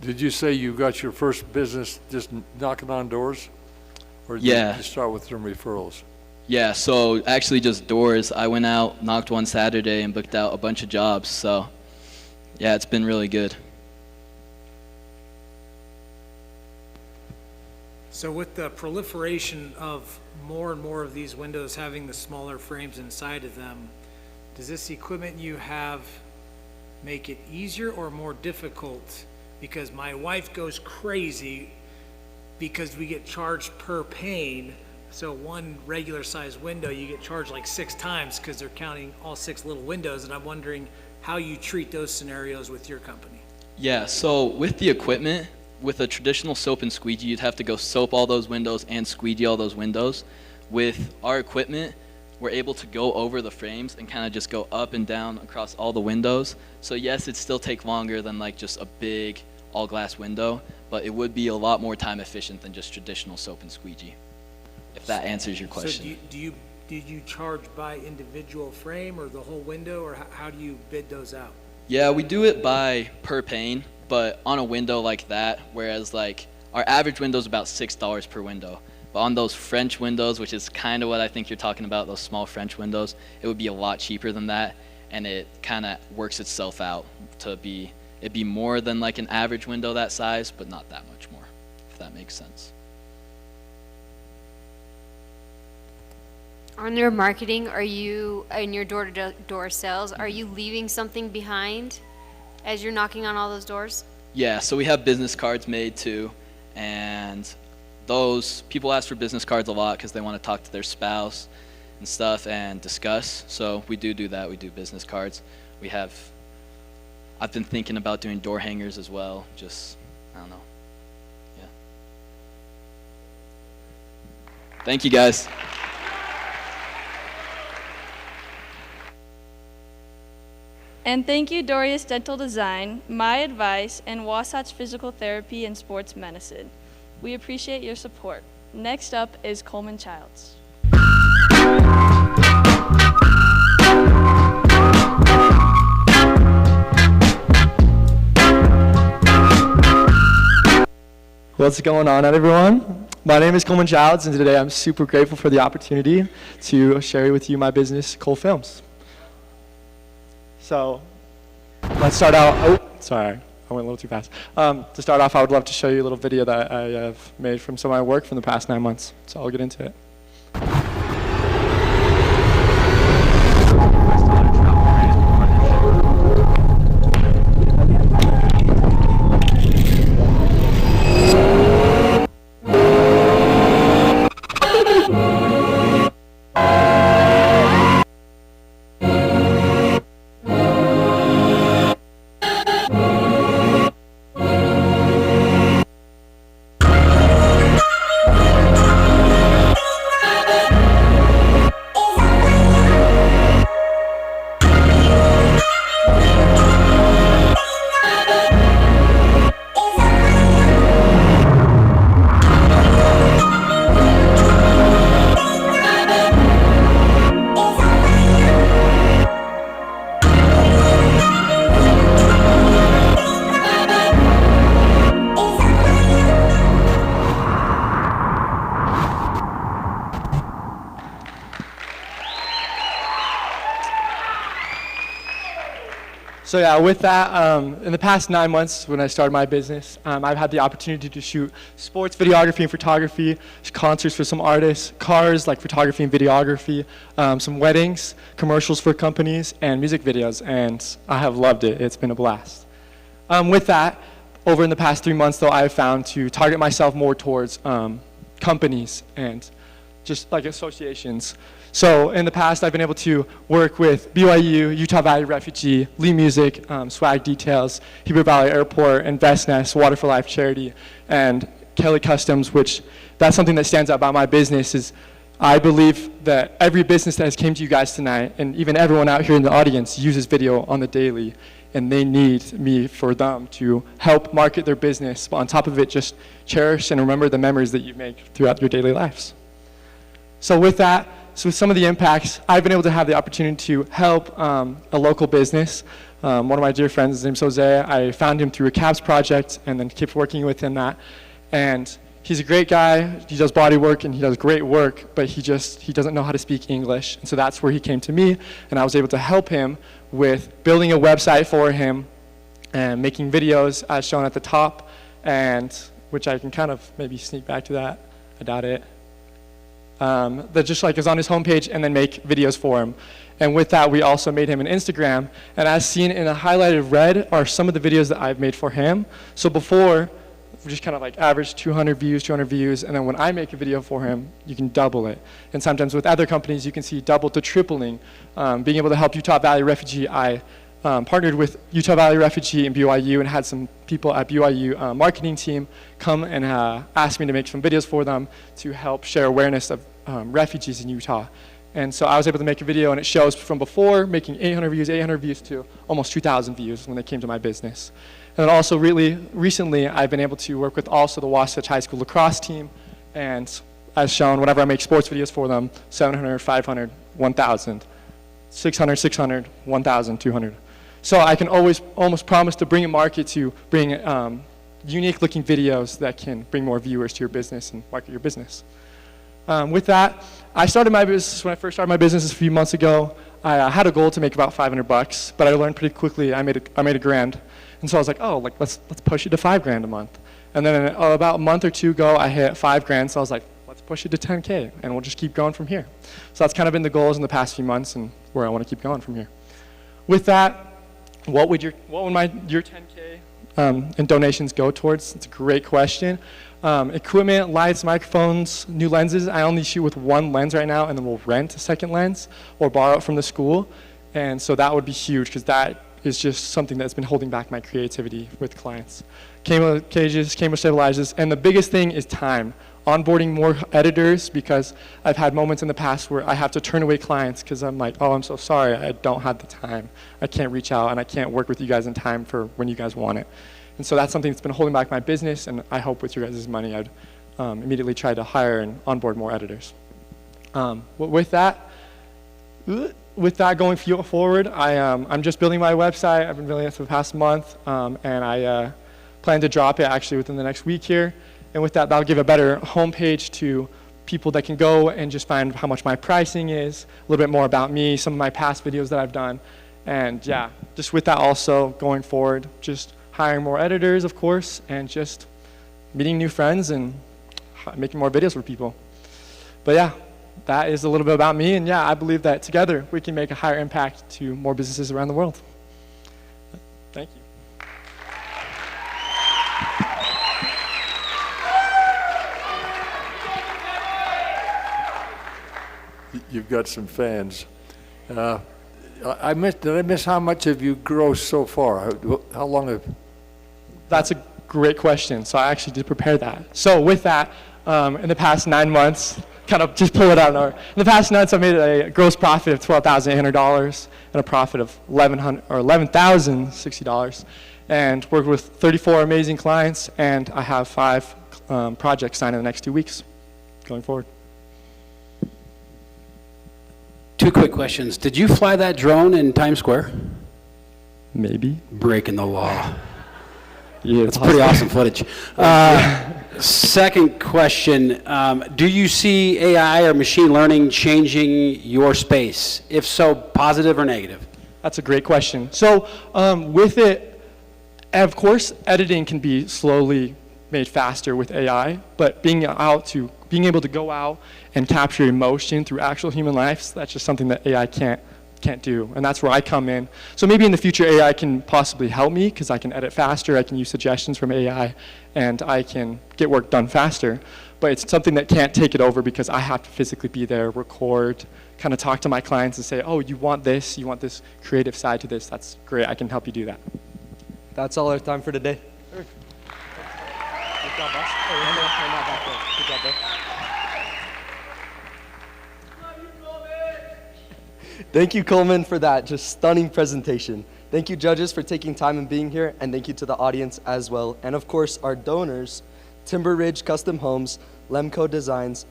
S16: Did you say you got your first business just knocking on doors? Or did
S1: Yeah.
S16: you start with some referrals?
S1: Yeah, so actually just doors. I went out, knocked one Saturday, and booked out a bunch of jobs. So yeah, it's been really good.
S13: So with the proliferation of more and more of these windows having the smaller frames inside of them, does this equipment you have make it easier or more difficult? Because my wife goes crazy because we get charged per pane. So one regular size window, you get charged like 6 times because they're counting all 6 little windows. And I'm wondering how you treat those scenarios with your company.
S1: Yeah, so with the equipment, with a traditional soap and squeegee, you'd have to go soap all those windows and squeegee all those windows. With our equipment, we're able to go over the frames and kind of just go up and down across all the windows. So yes, it'd still take longer than like just a big all glass window, but it would be a lot more time efficient than just traditional soap and squeegee, if that answers your question.
S13: So do you charge by individual frame or the whole window, or how do you bid those out?
S1: Yeah, we do it by per pane, but on a window like that, whereas like our average window is about $6 per window. But on those French windows, which is kind of what I think you're talking about, those small French windows, it would be a lot cheaper than that, and it kind of works itself out to be, it'd be more than like an average window that size, but not that much more, if that makes sense.
S12: On your marketing, are you, in your door-to-door sales, are you leaving something behind as you're knocking on all those doors?
S1: Yeah, so we have business cards made too, and those, people ask for business cards a lot because they want to talk to their spouse and stuff and discuss. So we do that, we do business cards. We have, I've been thinking about doing door hangers as well, just, I don't know, yeah. Thank you guys.
S7: And thank you, Dorius Dental Design, My Advice, and Wasatch Physical Therapy and Sports Medicine. We appreciate your support. Next up is Coleman Childs.
S3: What's going on, everyone? My name is Coleman Childs, and today I'm super grateful for the opportunity to share with you my business, Cole Films. So, let's start out. Oh, sorry, I went a little too fast. To start off, I would love to show you a little video that I have made from some of my work from the past 9 months. So I'll get into it. So yeah, with that, in the past 9 months when I started my business, I've had the opportunity to shoot sports videography and photography, concerts for some artists, cars like photography and videography, some weddings, commercials for companies, and music videos, and I have loved it. It's been a blast. With that, over in the past 3 months though, I have found to target myself more towards companies and just like associations. So in the past, I've been able to work with BYU, Utah Valley Refugee, Lee Music, Swag Details, Heber Valley Airport, Invest Nest, Water for Life Charity, and Kelly Customs, which that's something that stands out about my business is I believe that every business that has came to you guys tonight, and even everyone out here in the audience, uses video on the daily, and they need me for them to help market their business, but on top of it, just cherish and remember the memories that you make throughout your daily lives. So with that, so with some of the impacts, I've been able to have the opportunity to help a local business. One of my dear friends, his name's Jose. I found him through a C.A.P.S project and then kept working with him that. And he's a great guy. He does body work and he does great work, but he doesn't know how to speak English. And so that's where he came to me, and I was able to help him with building a website for him and making videos as shown at the top, and which I can kind of maybe sneak back to that. I doubt it. That just like is on his homepage, and then make videos for him. And with that, we also made him an Instagram, and as seen in a highlighted red are some of the videos that I've made for him. So before, we just kind of like average 200 views, and then when I make a video for him, you can double it. And sometimes with other companies, you can see double to tripling. Being able to help Utah Valley Refugee, I partnered with Utah Valley Refugee and BYU and had some people at BYU marketing team come and ask me to make some videos for them to help share awareness of refugees in Utah. And so I was able to make a video, and it shows from before making 800 views to almost 2,000 views when they came to my business. And then also really recently, I've been able to work with also the Wasatch High School lacrosse team, and as shown, whenever I make sports videos for them, 700, 500, 1,000, 600, 1,000, 200. So I can always almost promise to bring a market to bring unique looking videos that can bring more viewers to your business and market your business. With that, I started my business, when I first started my business a few months ago, I had a goal to make about $500, but I learned pretty quickly I made $1,000. And so I was like, oh, let's push it to $5,000 a month. And then about a month or two ago, I hit $5,000, so I was like, let's push it to 10K, and we'll just keep going from here. So that's kind of been the goals in the past few months and where I want to keep going from here. With that, what would your 10K and donations go towards? It's a great question. Equipment, lights, microphones, new lenses. I only shoot with one lens right now, and then we'll rent a second lens or borrow it from the school. And so that would be huge, because that is just something that's been holding back my creativity with clients. Camera cages, camera stabilizers, and the biggest thing is time. Onboarding more editors, because I've had moments in the past where I have to turn away clients because I'm like, oh, I'm so sorry, I don't have the time. I can't reach out, and I can't work with you guys in time for when you guys want it. And so that's something that's been holding back my business, and I hope with your guys' money I'd immediately try to hire and onboard more editors. With that going forward, I'm just building my website. I've been building it for the past month, and I plan to drop it actually within the next week here. And with that, that'll give a better homepage to people that can go and just find how much my pricing is, a little bit more about me, some of my past videos that I've done. And yeah, just with that also going forward, just hiring more editors, of course, and just meeting new friends and making more videos for people. But yeah, that is a little bit about me. And yeah, I believe that together we can make a higher impact to more businesses around the world. Thank you.
S16: You've got some fans. Did I miss how much have you grossed so far? How long have?
S3: That's a great question. So I actually did prepare that. So with that, in the past 9 months, kind of just pull it out. In the past 9 months, I made a gross profit of $12,800 and a profit of $11,060, and worked with 34 amazing clients. And I have 5 projects signed in the next 2 weeks, going forward.
S15: 2 quick questions. Did you fly that drone in Times Square?
S3: Maybe.
S15: Breaking the law.
S3: Yeah,
S15: it's pretty awesome footage. Second question, do you see AI or machine learning changing your space? If so, positive or negative?
S3: That's a great question. So with it, of course, editing can be slowly made faster with AI, but being able to go out and capture emotion through actual human lives, that's just something that AI can't do, and that's where I come in. So maybe in the future AI can possibly help me because I can edit faster, I can use suggestions from AI, and I can get work done faster. But it's something that can't take it over because I have to physically be there, record, kind of talk to my clients and say, oh, you want this creative side to this, that's great, I can help you do that.
S9: That's all our time for today.
S3: Good job, boss. Good job, bro.
S9: Thank you, Coleman, for that just stunning presentation. Thank you, judges, for taking time and being here, and thank you to the audience as well. And of course, our donors, Timber Ridge Custom Homes, Lemco Designs,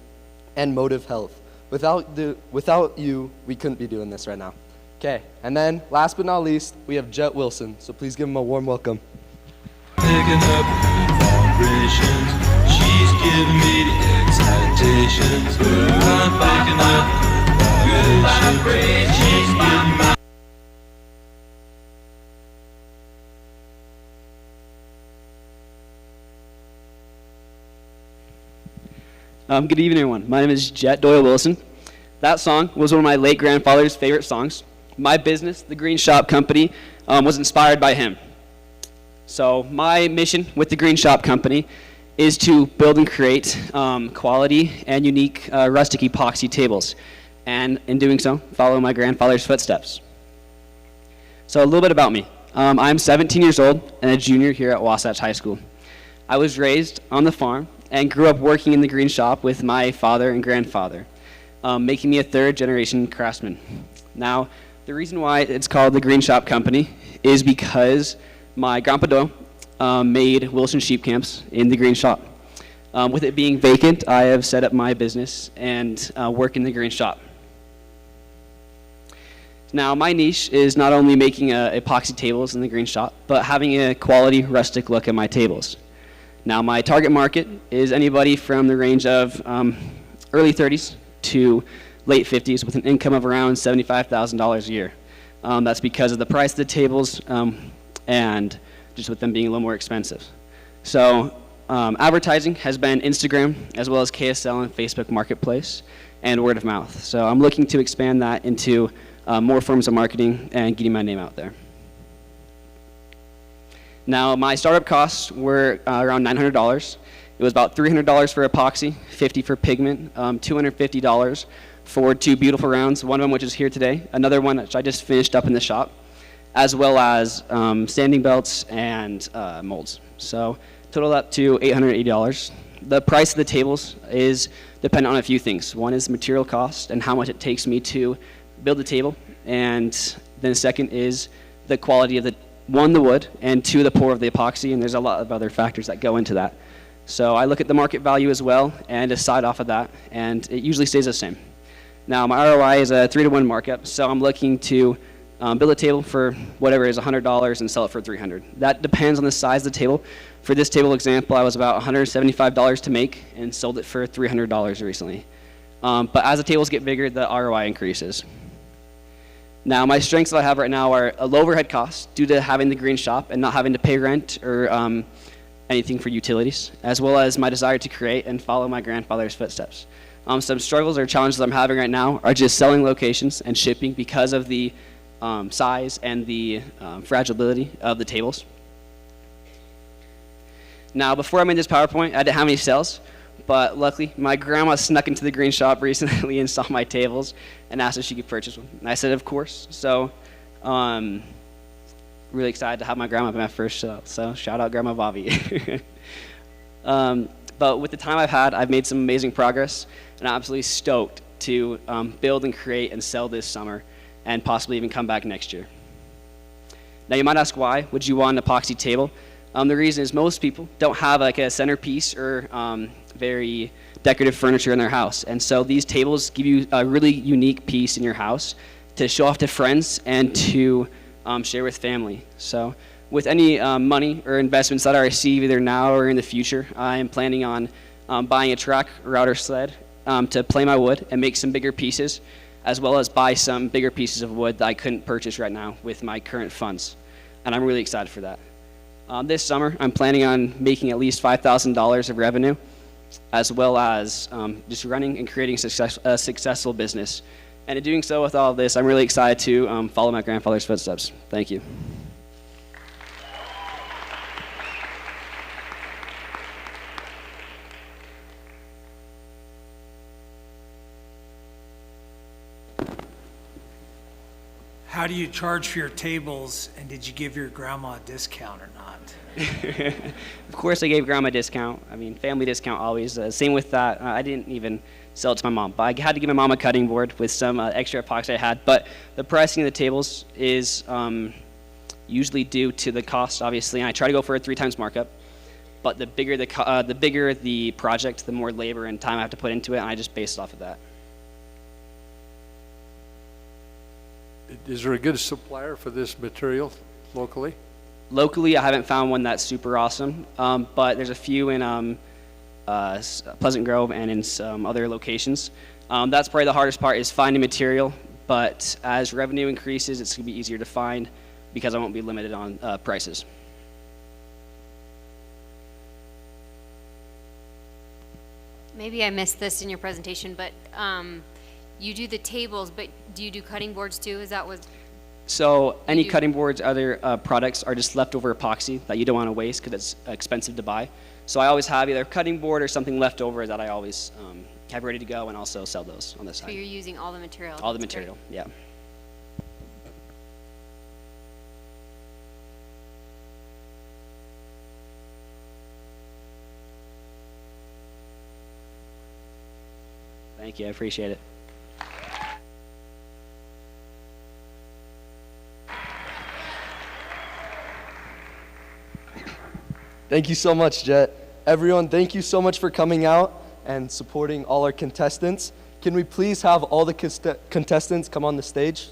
S9: and Motive Health. Without you, we couldn't be doing this right now. Okay, and then last but not least, we have Jet Wilson. So please give him a warm welcome.
S2: Picking up vibrations, she's giving me the excitations. I'm picking up vibrations, she's giving me.
S4: Good evening, everyone. My name is Jet Doyle Wilson. That song was one of my late grandfather's favorite songs. My business, the Green Shop Company, was inspired by him. So my mission with the Green Shop Company is to build and create quality and unique rustic epoxy tables, and in doing so, follow my grandfather's footsteps. So a little bit about me. I'm 17 years old and a junior here at Wasatch High School. I was raised on the farm and grew up working in the green shop with my father and grandfather, making me a third-generation craftsman. Now, the reason why it's called the Green Shop Company is because my Grandpa Doyle made Wilson sheep camps in the green shop. With it being vacant, I have set up my business and work in the green shop. Now, my niche is not only making epoxy tables in the green shop, but having a quality rustic look at my tables. Now, my target market is anybody from the range of early 30s to late 50s with an income of around $75,000 a year. That's because of the price of the tables and just with them being a little more expensive. So advertising has been Instagram as well as KSL and Facebook Marketplace and word of mouth. So I'm looking to expand that into more forms of marketing and getting my name out there. Now, my startup costs were around $900. It was about $300 for epoxy, $50 for pigment, $250 for 2 beautiful rounds, one of them which is here today, another one which I just finished up in the shop, as well as sanding belts and molds. So total up to $880. The price of the tables is dependent on a few things. One is material cost and how much it takes me to build the table, and then the second is the quality of the wood, and 2, the pour of the epoxy, and there's a lot of other factors that go into that. So I look at the market value as well and decide off of that, and it usually stays the same. Now, my ROI is a 3-to-1 markup, so I'm looking to build a table for whatever is $100 and sell it for $300. That depends on the size of the table. For this table example, I was about $175 to make and sold it for $300 recently. But as the tables get bigger, the ROI increases. Now, my strengths that I have right now are a low overhead cost due to having the green shop and not having to pay rent or anything for utilities, as well as my desire to create and follow my grandfather's footsteps. Some struggles or challenges I'm having right now are just selling locations and shipping because of the size and the fragility of the tables. Now, before I made this PowerPoint, I didn't have any sales, but luckily my grandma snuck into the green shop recently and saw my tables and asked if she could purchase one. And I said, of course. So, really excited to have my grandma be my first show. So, shout out Grandma Bobby. But with the time I've had, I've made some amazing progress, and I'm absolutely stoked to build and create and sell this summer, and possibly even come back next year. Now, you might ask, why would you want an epoxy table? The reason is most people don't have like a centerpiece or very decorative furniture in their house, and so these tables give you a really unique piece in your house to show off to friends and to share with family. So, with any money or investments that I receive either now or in the future, I am planning on buying a track router sled to play my wood and make some bigger pieces, as well as buy some bigger pieces of wood that I couldn't purchase right now with my current funds. And I'm really excited for that. This summer, I'm planning on making at least $5,000 of revenue, as well as just running and creating a successful business. And in doing so with all of this, I'm really excited to follow my grandfather's footsteps. Thank you.
S13: How do you charge for your tables, and did you give your grandma a discount or not?
S4: Of course I gave grandma a discount. I mean, family discount always. Same with that. I didn't even sell it to my mom, but I had to give my mom a cutting board with some extra epoxy I had. But the pricing of the tables is usually due to the cost, obviously, and I try to go for a 3 times markup. But the bigger the project, the more labor and time I have to put into it, and I just base it off of that.
S16: Is there a good supplier for this material locally?
S4: Locally, I haven't found one that's super awesome, but there's a few in Pleasant Grove and in some other locations. That's probably the hardest part, is finding material, but as revenue increases, it's going to be easier to find because I won't be limited on prices.
S12: Maybe I missed this in your presentation, but you do the tables, but do you do cutting boards too? Is that what?
S4: So any cutting boards, other products are just leftover epoxy that you don't want to waste because it's expensive to buy. So I always have either a cutting board or something left over that I always have ready to go and also sell those on the side.
S12: So you're using all the material?
S4: All the material, yeah. Thank you, I appreciate it.
S9: Thank you so much, Jet. Everyone, thank you so much for coming out and supporting all our contestants. Can we please have all the contestants come on the stage?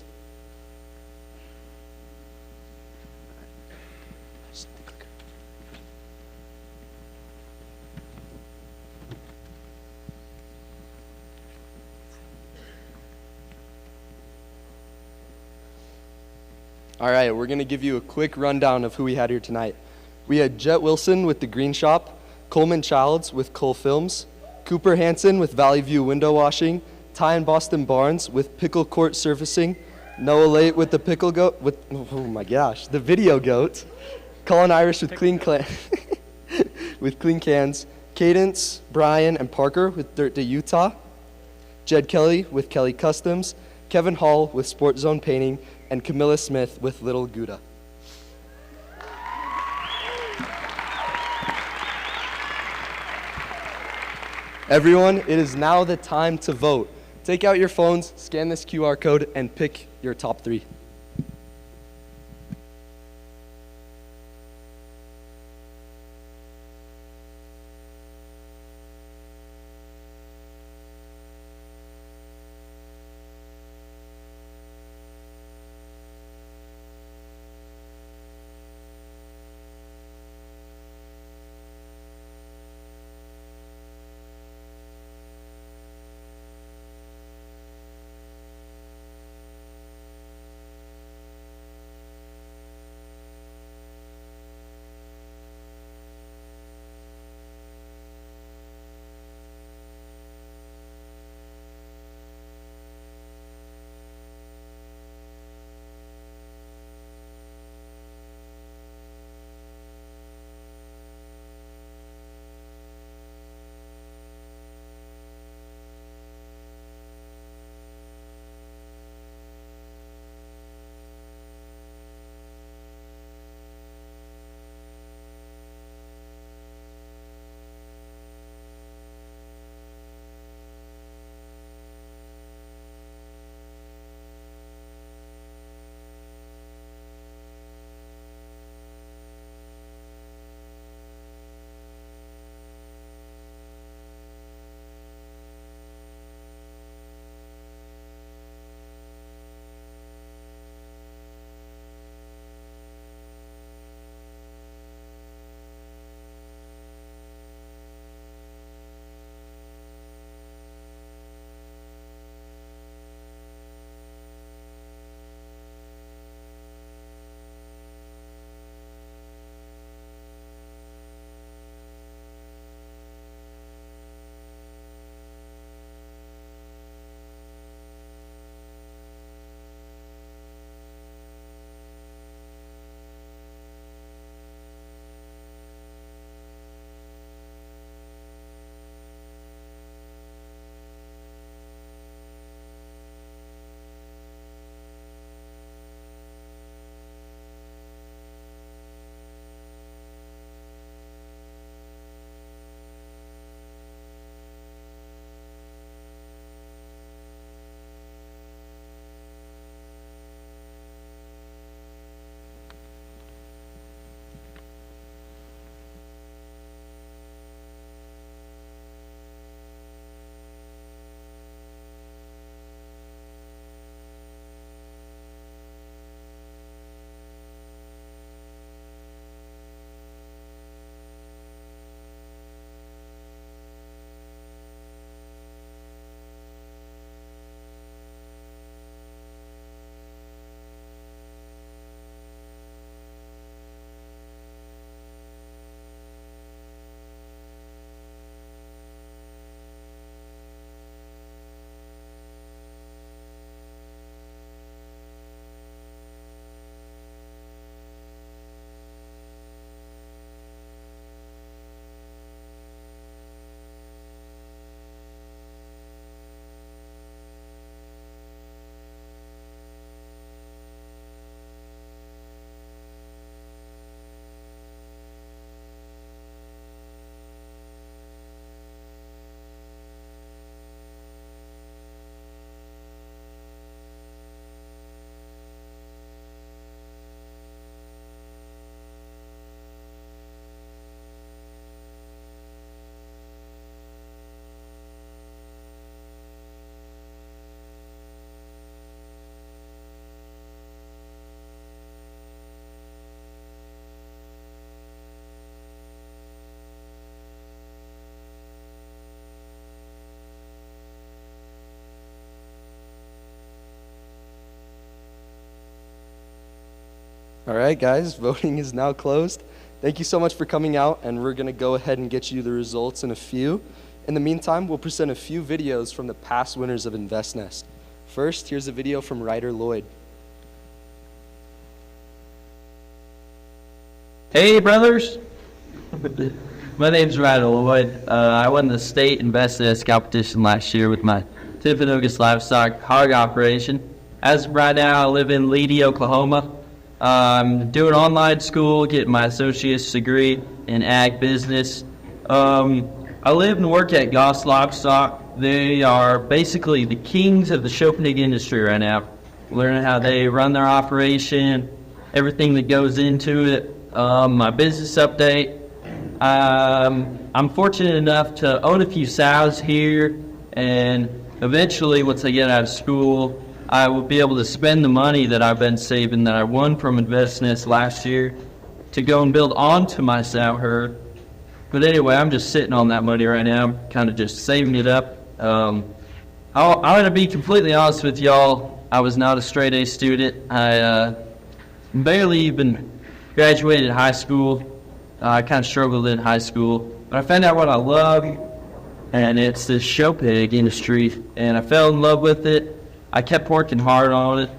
S9: All right, we're going to give you a quick rundown of who we had here tonight. We had Jet Wilson with the Green Shop, Coleman Childs with Cole Films, Cooper Hansen with Valley View Window Washing, Ty and Boston Barnes with Pickle Court Surfacing, Noah Late with the Pickle Goat, the Video Goat, Colin Irish with Clean Cans, Cadence, Brian, and Parker with Dirt to Utah, Jed Kelly with Kelly Customs, Kevin Hall with Sport Zone Painting, and Camila Smith with Little Gouda. Everyone, it is now the time to vote. Take out your phones, scan this QR code, and pick your top 3. All right, guys, voting is now closed. Thank you so much for coming out, and we're going to go ahead and get you the results in a few. In the meantime, we'll present a few videos from the past winners of InvestNest. First, here's a video from Ryder Lloyd.
S5: Hey, brothers. My name's Ryder Lloyd. I won the state InvestNest competition last year with my Timpanogos livestock hog operation. As of right now, I live in Leedy, Oklahoma. I'm doing online school, getting my associate's degree in ag business. I live and work at Goss Livestock. They are basically the kings of the show pig industry right now. Learning how they run their operation, everything that goes into it. My business update. I'm fortunate enough to own a few sows here, and eventually, once I get out of school, I will be able to spend the money that I've been saving that I won from InvestNest last year to go and build onto my sow herd. But anyway, I'm just sitting on that money right now, kind of just saving it up. I'm going to be completely honest with y'all. I was not a straight A student. I barely even graduated high school. I kind of struggled in high school. But I found out what I love, and it's this show pig industry, and I fell in love with it. I kept working hard on it.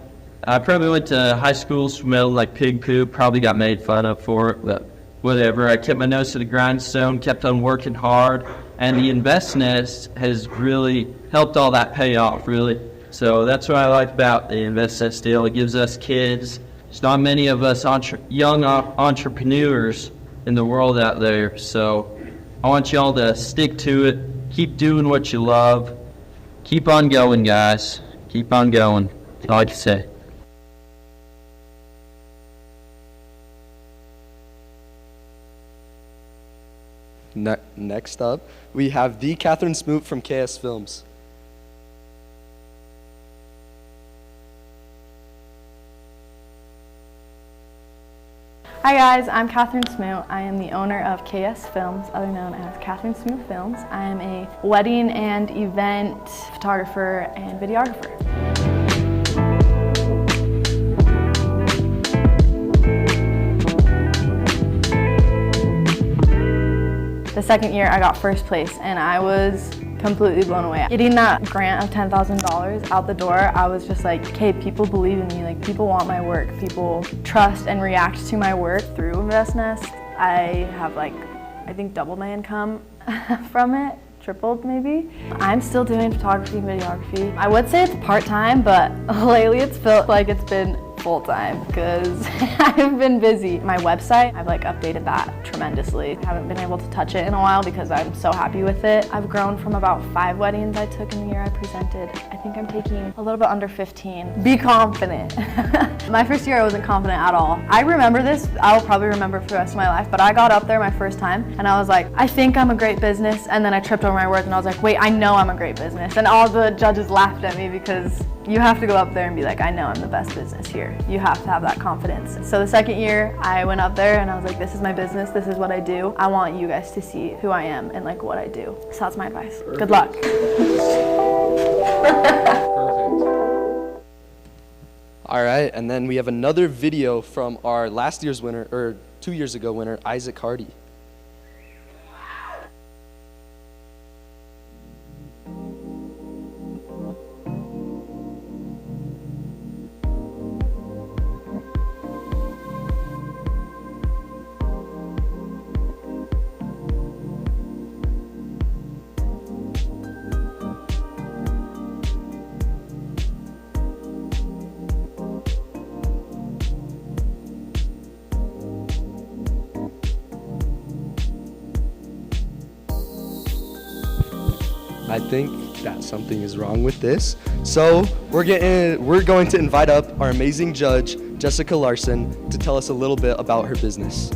S5: I probably went to high school, smelled like pig poop, probably got made fun of for it, but whatever. I kept my nose to the grindstone, kept on working hard, and the InvestNest has really helped all that pay off, really. So that's what I like about the InvestNest deal. It gives us kids, there's not many of us young entrepreneurs in the world out there, so I want y'all to stick to it, keep doing what you love, keep on going, guys. Keep on going. That's all I can say.
S9: Next up, we have the Catherine Smoot from C.A.P.S Films.
S10: Hi guys, I'm Catherine Smoot. I am the owner of C.A.P.S Films, other known as Catherine Smoot Films. I am a wedding and event photographer and videographer. The second year I got first place and I was completely blown away. Getting that grant of $10,000 out the door, I was just like, okay, people believe in me, like people want my work, people trust and react to my work. Through InvestNest, I have like, I think doubled my income from it, tripled maybe. I'm still doing photography and videography. I would say it's part-time, but lately it's felt like it's been full-time because I've been busy. My website, I've like updated that tremendously. I haven't been able to touch it in a while because I'm so happy with it. I've grown from about 5 weddings I took in the year I presented. I think I'm taking a little bit under 15. Be confident. My first year I wasn't confident at all. I remember this, I will probably remember for the rest of my life, but I got up there my first time and I was like, I think I'm a great business, and then I tripped over my words and I was like, wait, I know I'm a great business. And all the judges laughed at me because you have to go up there and be like, I know I'm the best business here. You have to have that confidence. So the second year I went up there and I was like, this is my business, this is what I do. I want you guys to see who I am and like what I do. So that's my advice. Perfect. Good luck.
S9: All right, and then we have another video from our last year's winner, or 2 years ago winner, Isaac Hardy. I think that something is wrong with this. So we're going to invite up our amazing judge, Jessica Larson, to tell us a little bit about her business.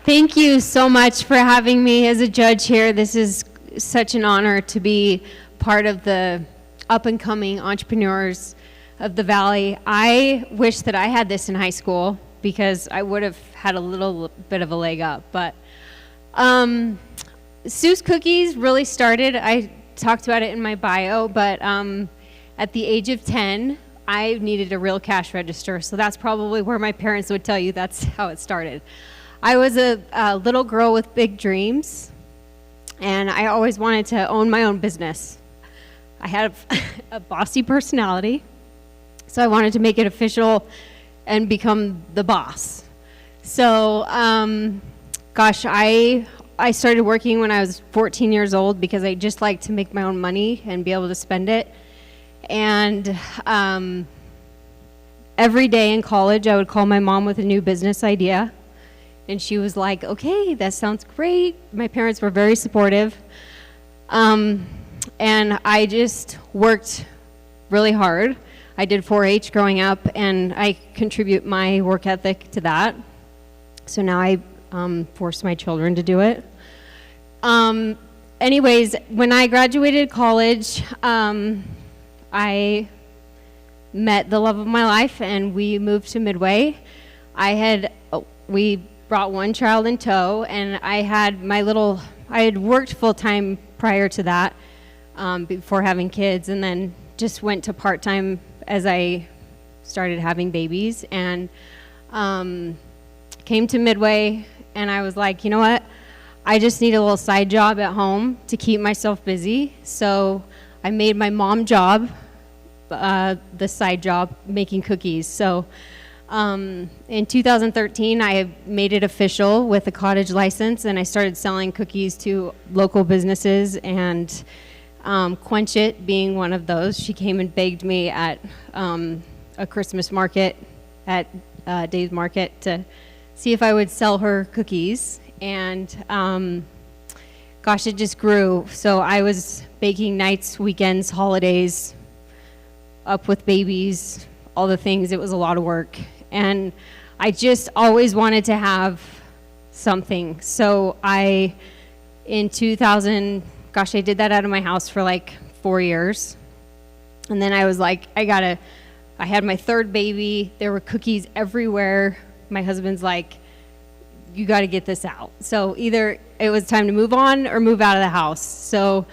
S23: Thank you so much for having me as a judge here. This is such an honor to be part of the up-and-coming entrepreneurs of the Valley. I wish that I had this in high school because I would have had a little bit of a leg up, but Sue's Cookies really started, I talked about it in my bio, but at the age of 10, I needed a real cash register. So that's probably where my parents would tell you that's how it started. I was a little girl with big dreams, and I always wanted to own my own business. I had a bossy personality, so I wanted to make it official and become the boss. So, gosh, I started working when I was 14 years old because I just liked to make my own money and be able to spend it. And every day in college, I would call my mom with a new business idea. And she was like, okay, that sounds great. My parents were very supportive. And I just worked really hard. I did 4-H growing up, and I contribute my work ethic to that. So now I force my children to do it. Anyways, when I graduated college, I met the love of my life, and we moved to Midway. We brought one child in tow, and I had worked full-time prior to that, before having kids, and then just went to part-time as I started having babies, and came to Midway, and I was like, you know what? I just need a little side job at home to keep myself busy. So I made my mom job, the side job, making cookies. So in 2013, I made it official with a cottage license, and I started selling cookies to local businesses, and Quench It being one of those. She came and begged me at a Christmas market at Dave's Market to see if I would sell her cookies. And gosh, it just grew. So I was baking nights, weekends, holidays, up with babies, all the things. It was a lot of work. And I just always wanted to have something. So in 2000, gosh, I did that out of my house for like 4 years. And then I was like, I had my third baby. There were cookies everywhere. My husband's like, you got to get this out. So either it was time to move on or move out of the house. So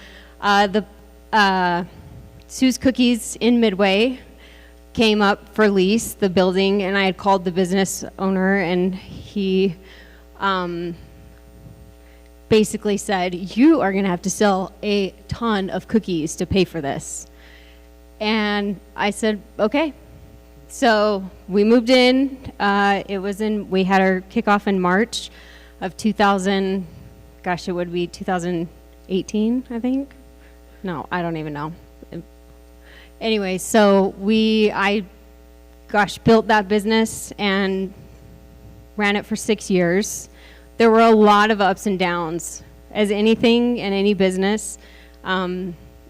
S23: Sue's Cookies in Midway came up for lease, the building, and I had called the business owner, and he basically said, you are going to have to sell a ton of cookies to pay for this. And I said, okay. So we moved in. We had our kickoff in March of 2000, gosh, it would be 2018, I think. No, I don't even know. Anyway, so I built that business and ran it for 6 years. There were a lot of ups and downs. As anything in any business,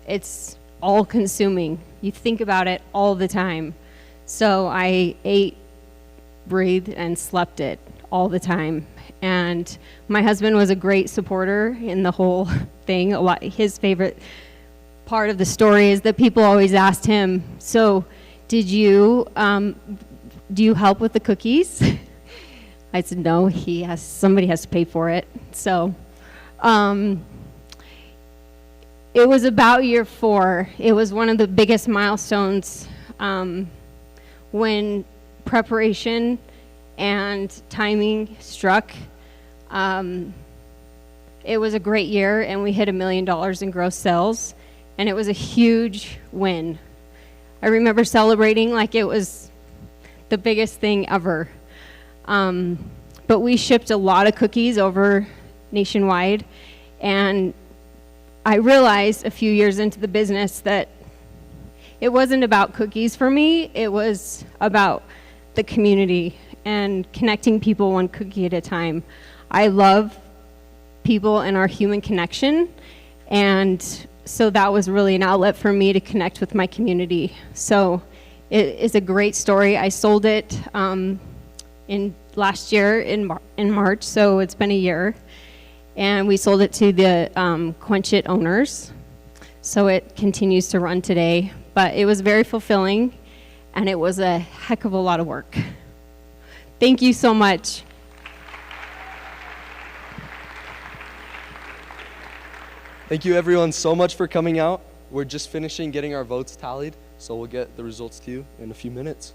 S23: it's all consuming. You think about it all the time. So I ate, breathed, and slept it all the time. And my husband was a great supporter in the whole thing. His favorite part of the story is that people always asked him, so do you help with the cookies? I said, no, somebody has to pay for it. So it was about year 4. It was one of the biggest milestones when preparation and timing struck. It was a great year, and we hit $1 million in gross sales, and it was a huge win. I remember celebrating like it was the biggest thing ever. But we shipped a lot of cookies over nationwide, and I realized a few years into the business that it wasn't about cookies for me, it was about the community and connecting people one cookie at a time. I love people and our human connection, and so that was really an outlet for me to connect with my community. So it is a great story. I sold it last year in March, so it's been a year, and we sold it to the Quench It owners. So it continues to run today, but it was very fulfilling, and it was a heck of a lot of work. Thank you so much.
S9: Thank you everyone so much for coming out. We're just finishing getting our votes tallied, so we'll get the results to you in a few minutes.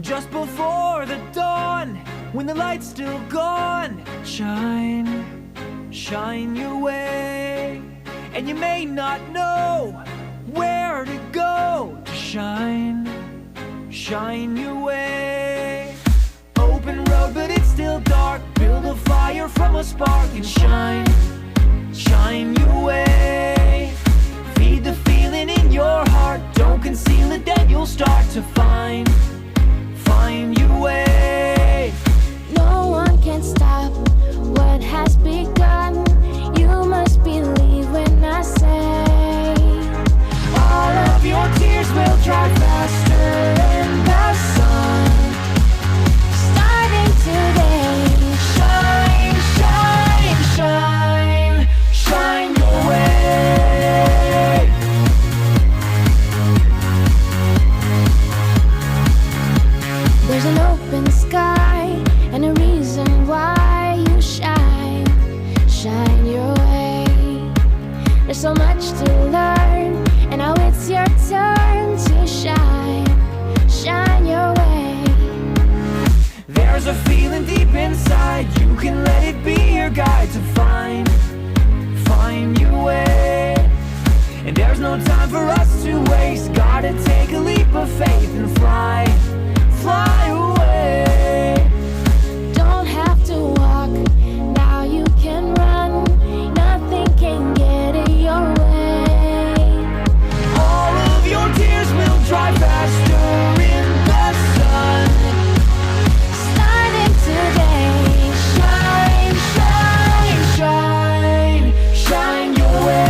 S2: Just before the dawn, when the light's still gone, shine, shine your way. And you may not know where to go to shine, shine your way. Open road, but it's still dark. Build a fire from a spark and shine, shine your way. Feed the feeling in your heart. Don't conceal it, then you'll start to find your way.
S11: No one can stop what has begun. You must believe when I say
S2: all of your tears will dry faster in the sun.
S11: Starting today,
S2: shine, shine, shine, shine your way.
S11: there's an open sky and a reason why you shine, shine your way. There's so much to learn, and now it's your turn to shine, shine your way.
S2: There's a feeling deep inside. You can let it be your guide to find your way. And there's no time for us to waste. Gotta take a leap of faith and fly away.
S11: Don't have to walk, now you can run. Nothing can get in your way.
S2: All of your tears will dry faster in the sun.
S11: Starting today,
S2: shine, shine, shine, shine your way.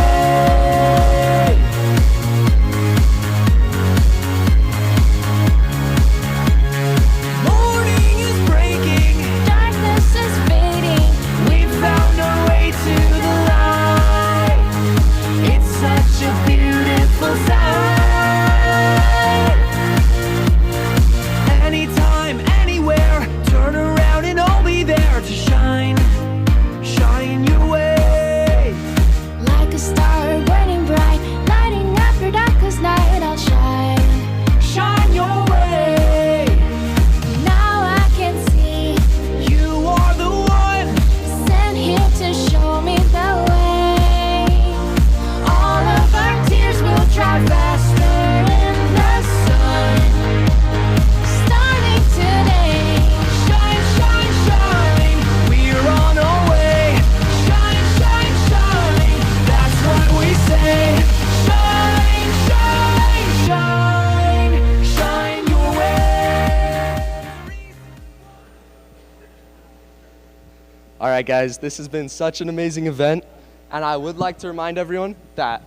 S2: Morning is breaking,
S11: darkness is fading.
S2: we've found our way to the light. It's such a beautiful sight. Anytime, anywhere, turn around and I'll be there to shine, shine your way.
S11: Like a star burning bright, lighting up your darkest night. I'll shine,
S2: shine your way.
S11: now I can see
S2: You are the one
S11: sent here to show me the way.
S2: all of our tears will dry faster in the sun.
S11: Starting today,
S2: Shine, shine, shine, we're on our way. Shine, shine, shine, that's what we say. Shine, shine, shine, shine your way.
S9: All right, guys, this has been such an amazing event, and I would like to remind everyone that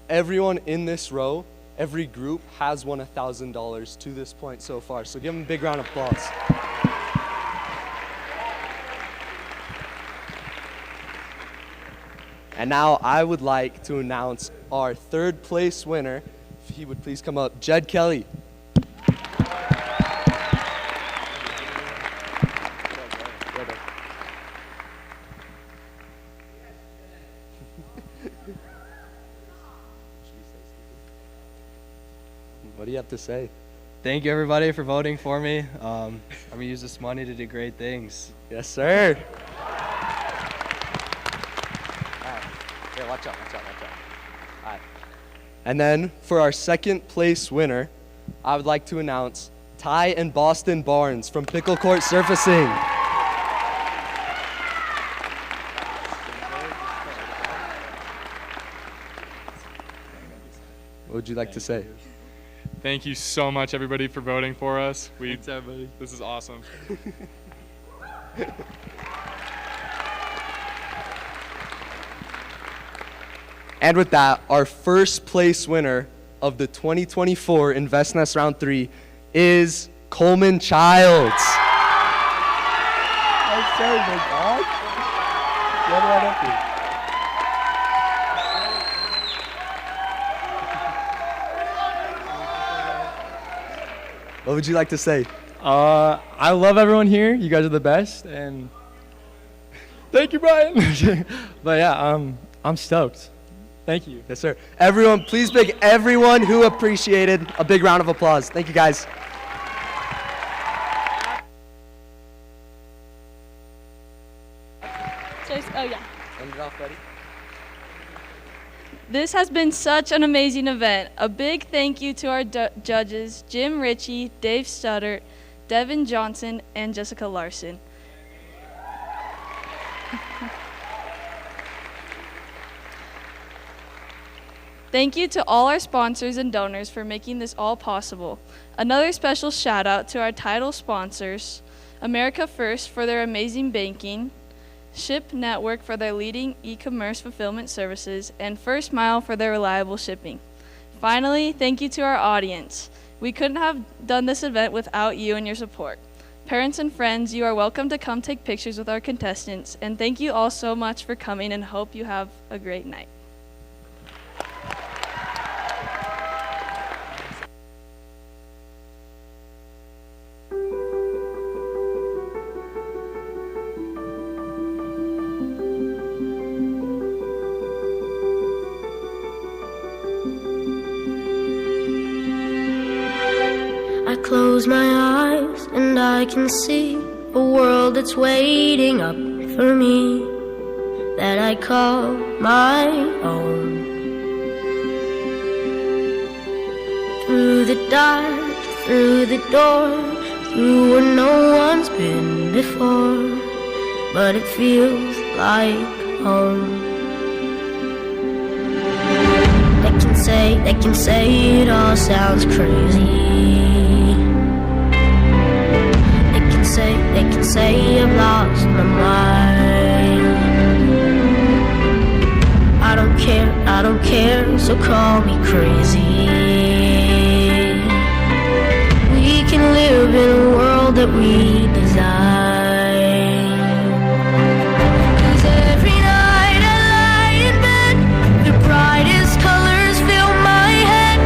S9: everyone in this row, every group has won $1,000 to this point so far. So give them a big round of applause. And now I would like to announce our third place winner. If he would please come up, Jed Kelly. What do you have to say?
S14: Thank you, everybody, for voting for me. I'm going to use this money to do great things.
S9: Yes, sir. Here, watch out. All right. And then for our second place winner, I would like to announce Ty and Boston Barnes from Pickle Court Surfacing. What would you like to say?
S6: Thank you so much, everybody, for voting for us.
S14: Thanks, everybody.
S6: This is awesome.
S9: And with that, our first place winner of the 2024 Invest Nest Round 3 is Coleman Childs. Nice job, my dog. Get right up here. What would you like to say?
S3: I love everyone here. You guys are the best, and thank you, Brian. But yeah, I'm stoked. Thank you.
S9: Yes, sir. Everyone, please make everyone who appreciated a big round of applause. Thank you, guys.
S8: Oh, yeah.
S9: End it off, buddy.
S7: This has been such an amazing event. A big thank you to our judges, Jim Ritchie, Dave Studdert, Devin Johnson, and Jessica Larson. Thank you to all our sponsors and donors for making this all possible. Another special shout out to our title sponsors, America First for their amazing banking, C.A.P.S Network for their leading e-commerce fulfillment services, and First Mile for their reliable shipping. Finally, thank you to our audience. We couldn't have done this event without you and your support. Parents and friends, you are welcome to come take pictures with our contestants, and thank you all so much for coming and hope you have a great night.
S11: I close my eyes and I can see a world that's waiting up for me, that I call my own. Through the dark, through the door, through where no one's been before, but it feels like home. They can say it all sounds crazy. They can say I've lost my mind. I don't care, so call me crazy. We can live in a world that we design. 'Cause every night I lie in bed, the brightest colors fill my head.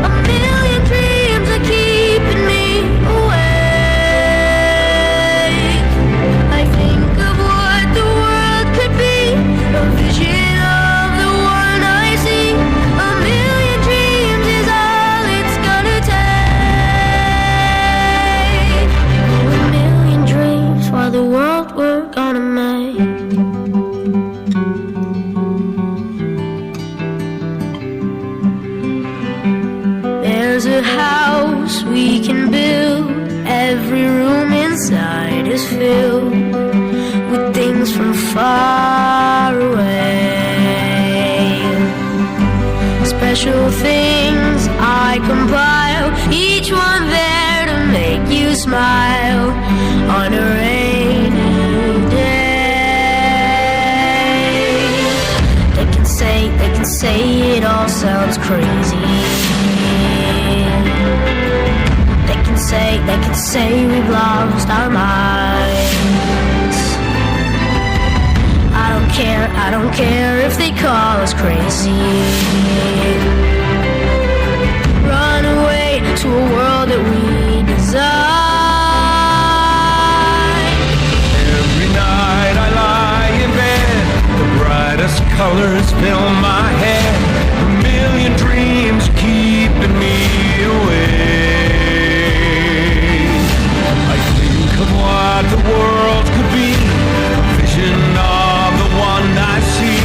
S11: A million dreams are keeping me awake. A vision of the one I see. A million dreams is all it's gonna take. Oh, a million dreams for the world we're gonna make. There's a house we can build. Every room inside is filled with things from far away. Special things I compile, each one there to make you smile on a rainy day. They can say it all sounds crazy. They can say we've lost our minds. I don't care if they call us crazy. Run away to a world that we design.
S2: Every night I lie in bed, the brightest colors fill my head. A million dreams keeping me awake. I think of what the world could be, a vision of the one I see.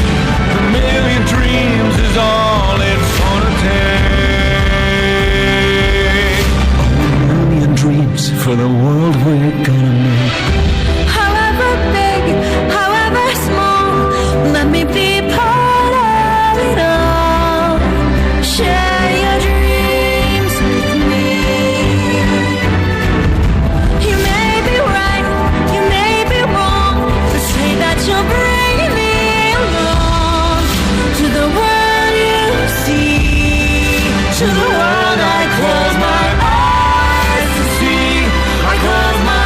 S2: A million dreams is all it's gonna take. Oh, a million dreams for the world we're gonna make.
S11: However big, however small, let me be part of it all. Share your dreams with me. You may be right, you may be wrong, but say that you'll bring me along to the world you see, to the world I close my eyes to see. I close my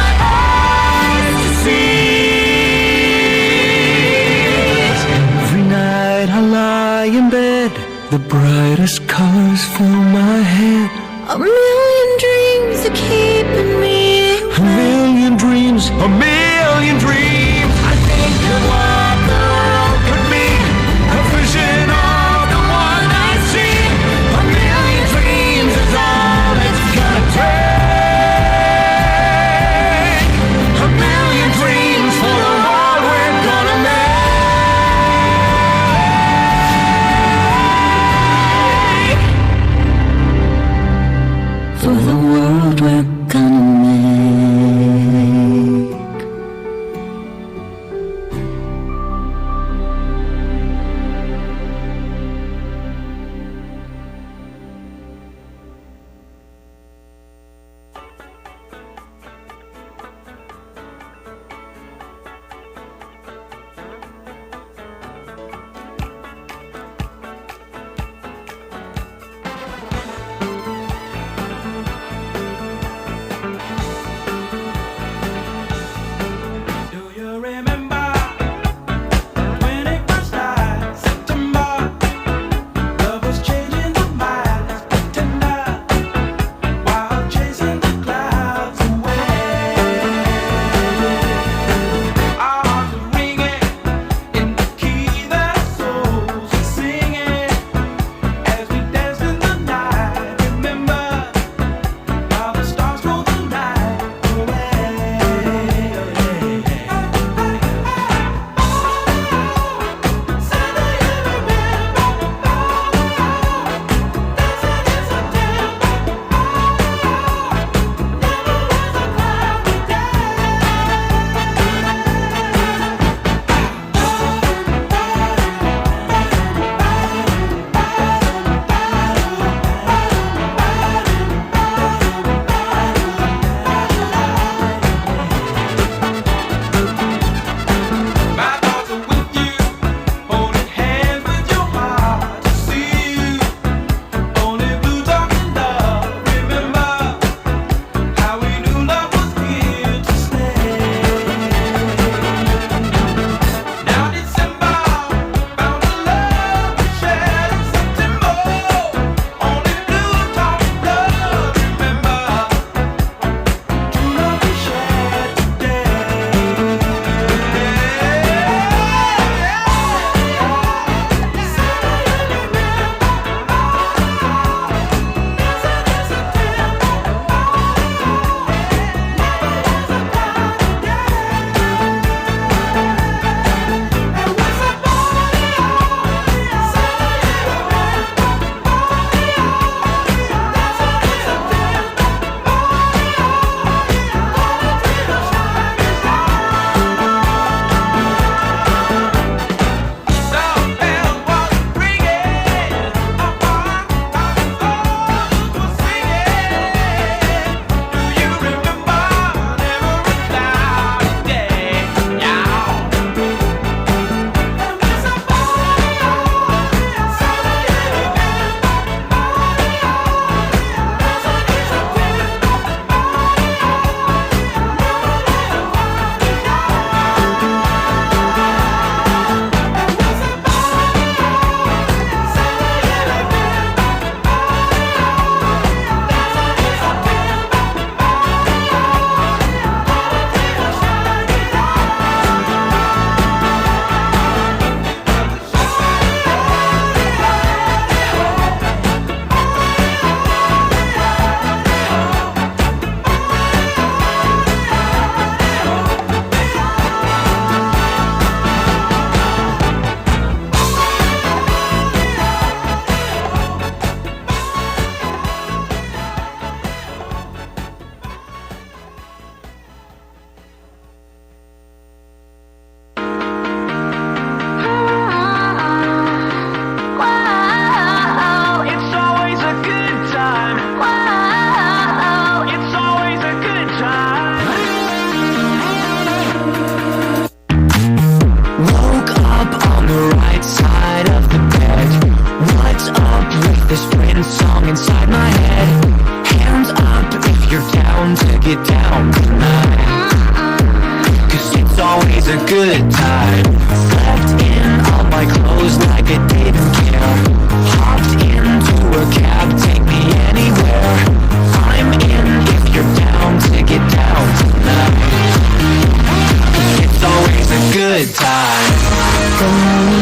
S11: testimonies.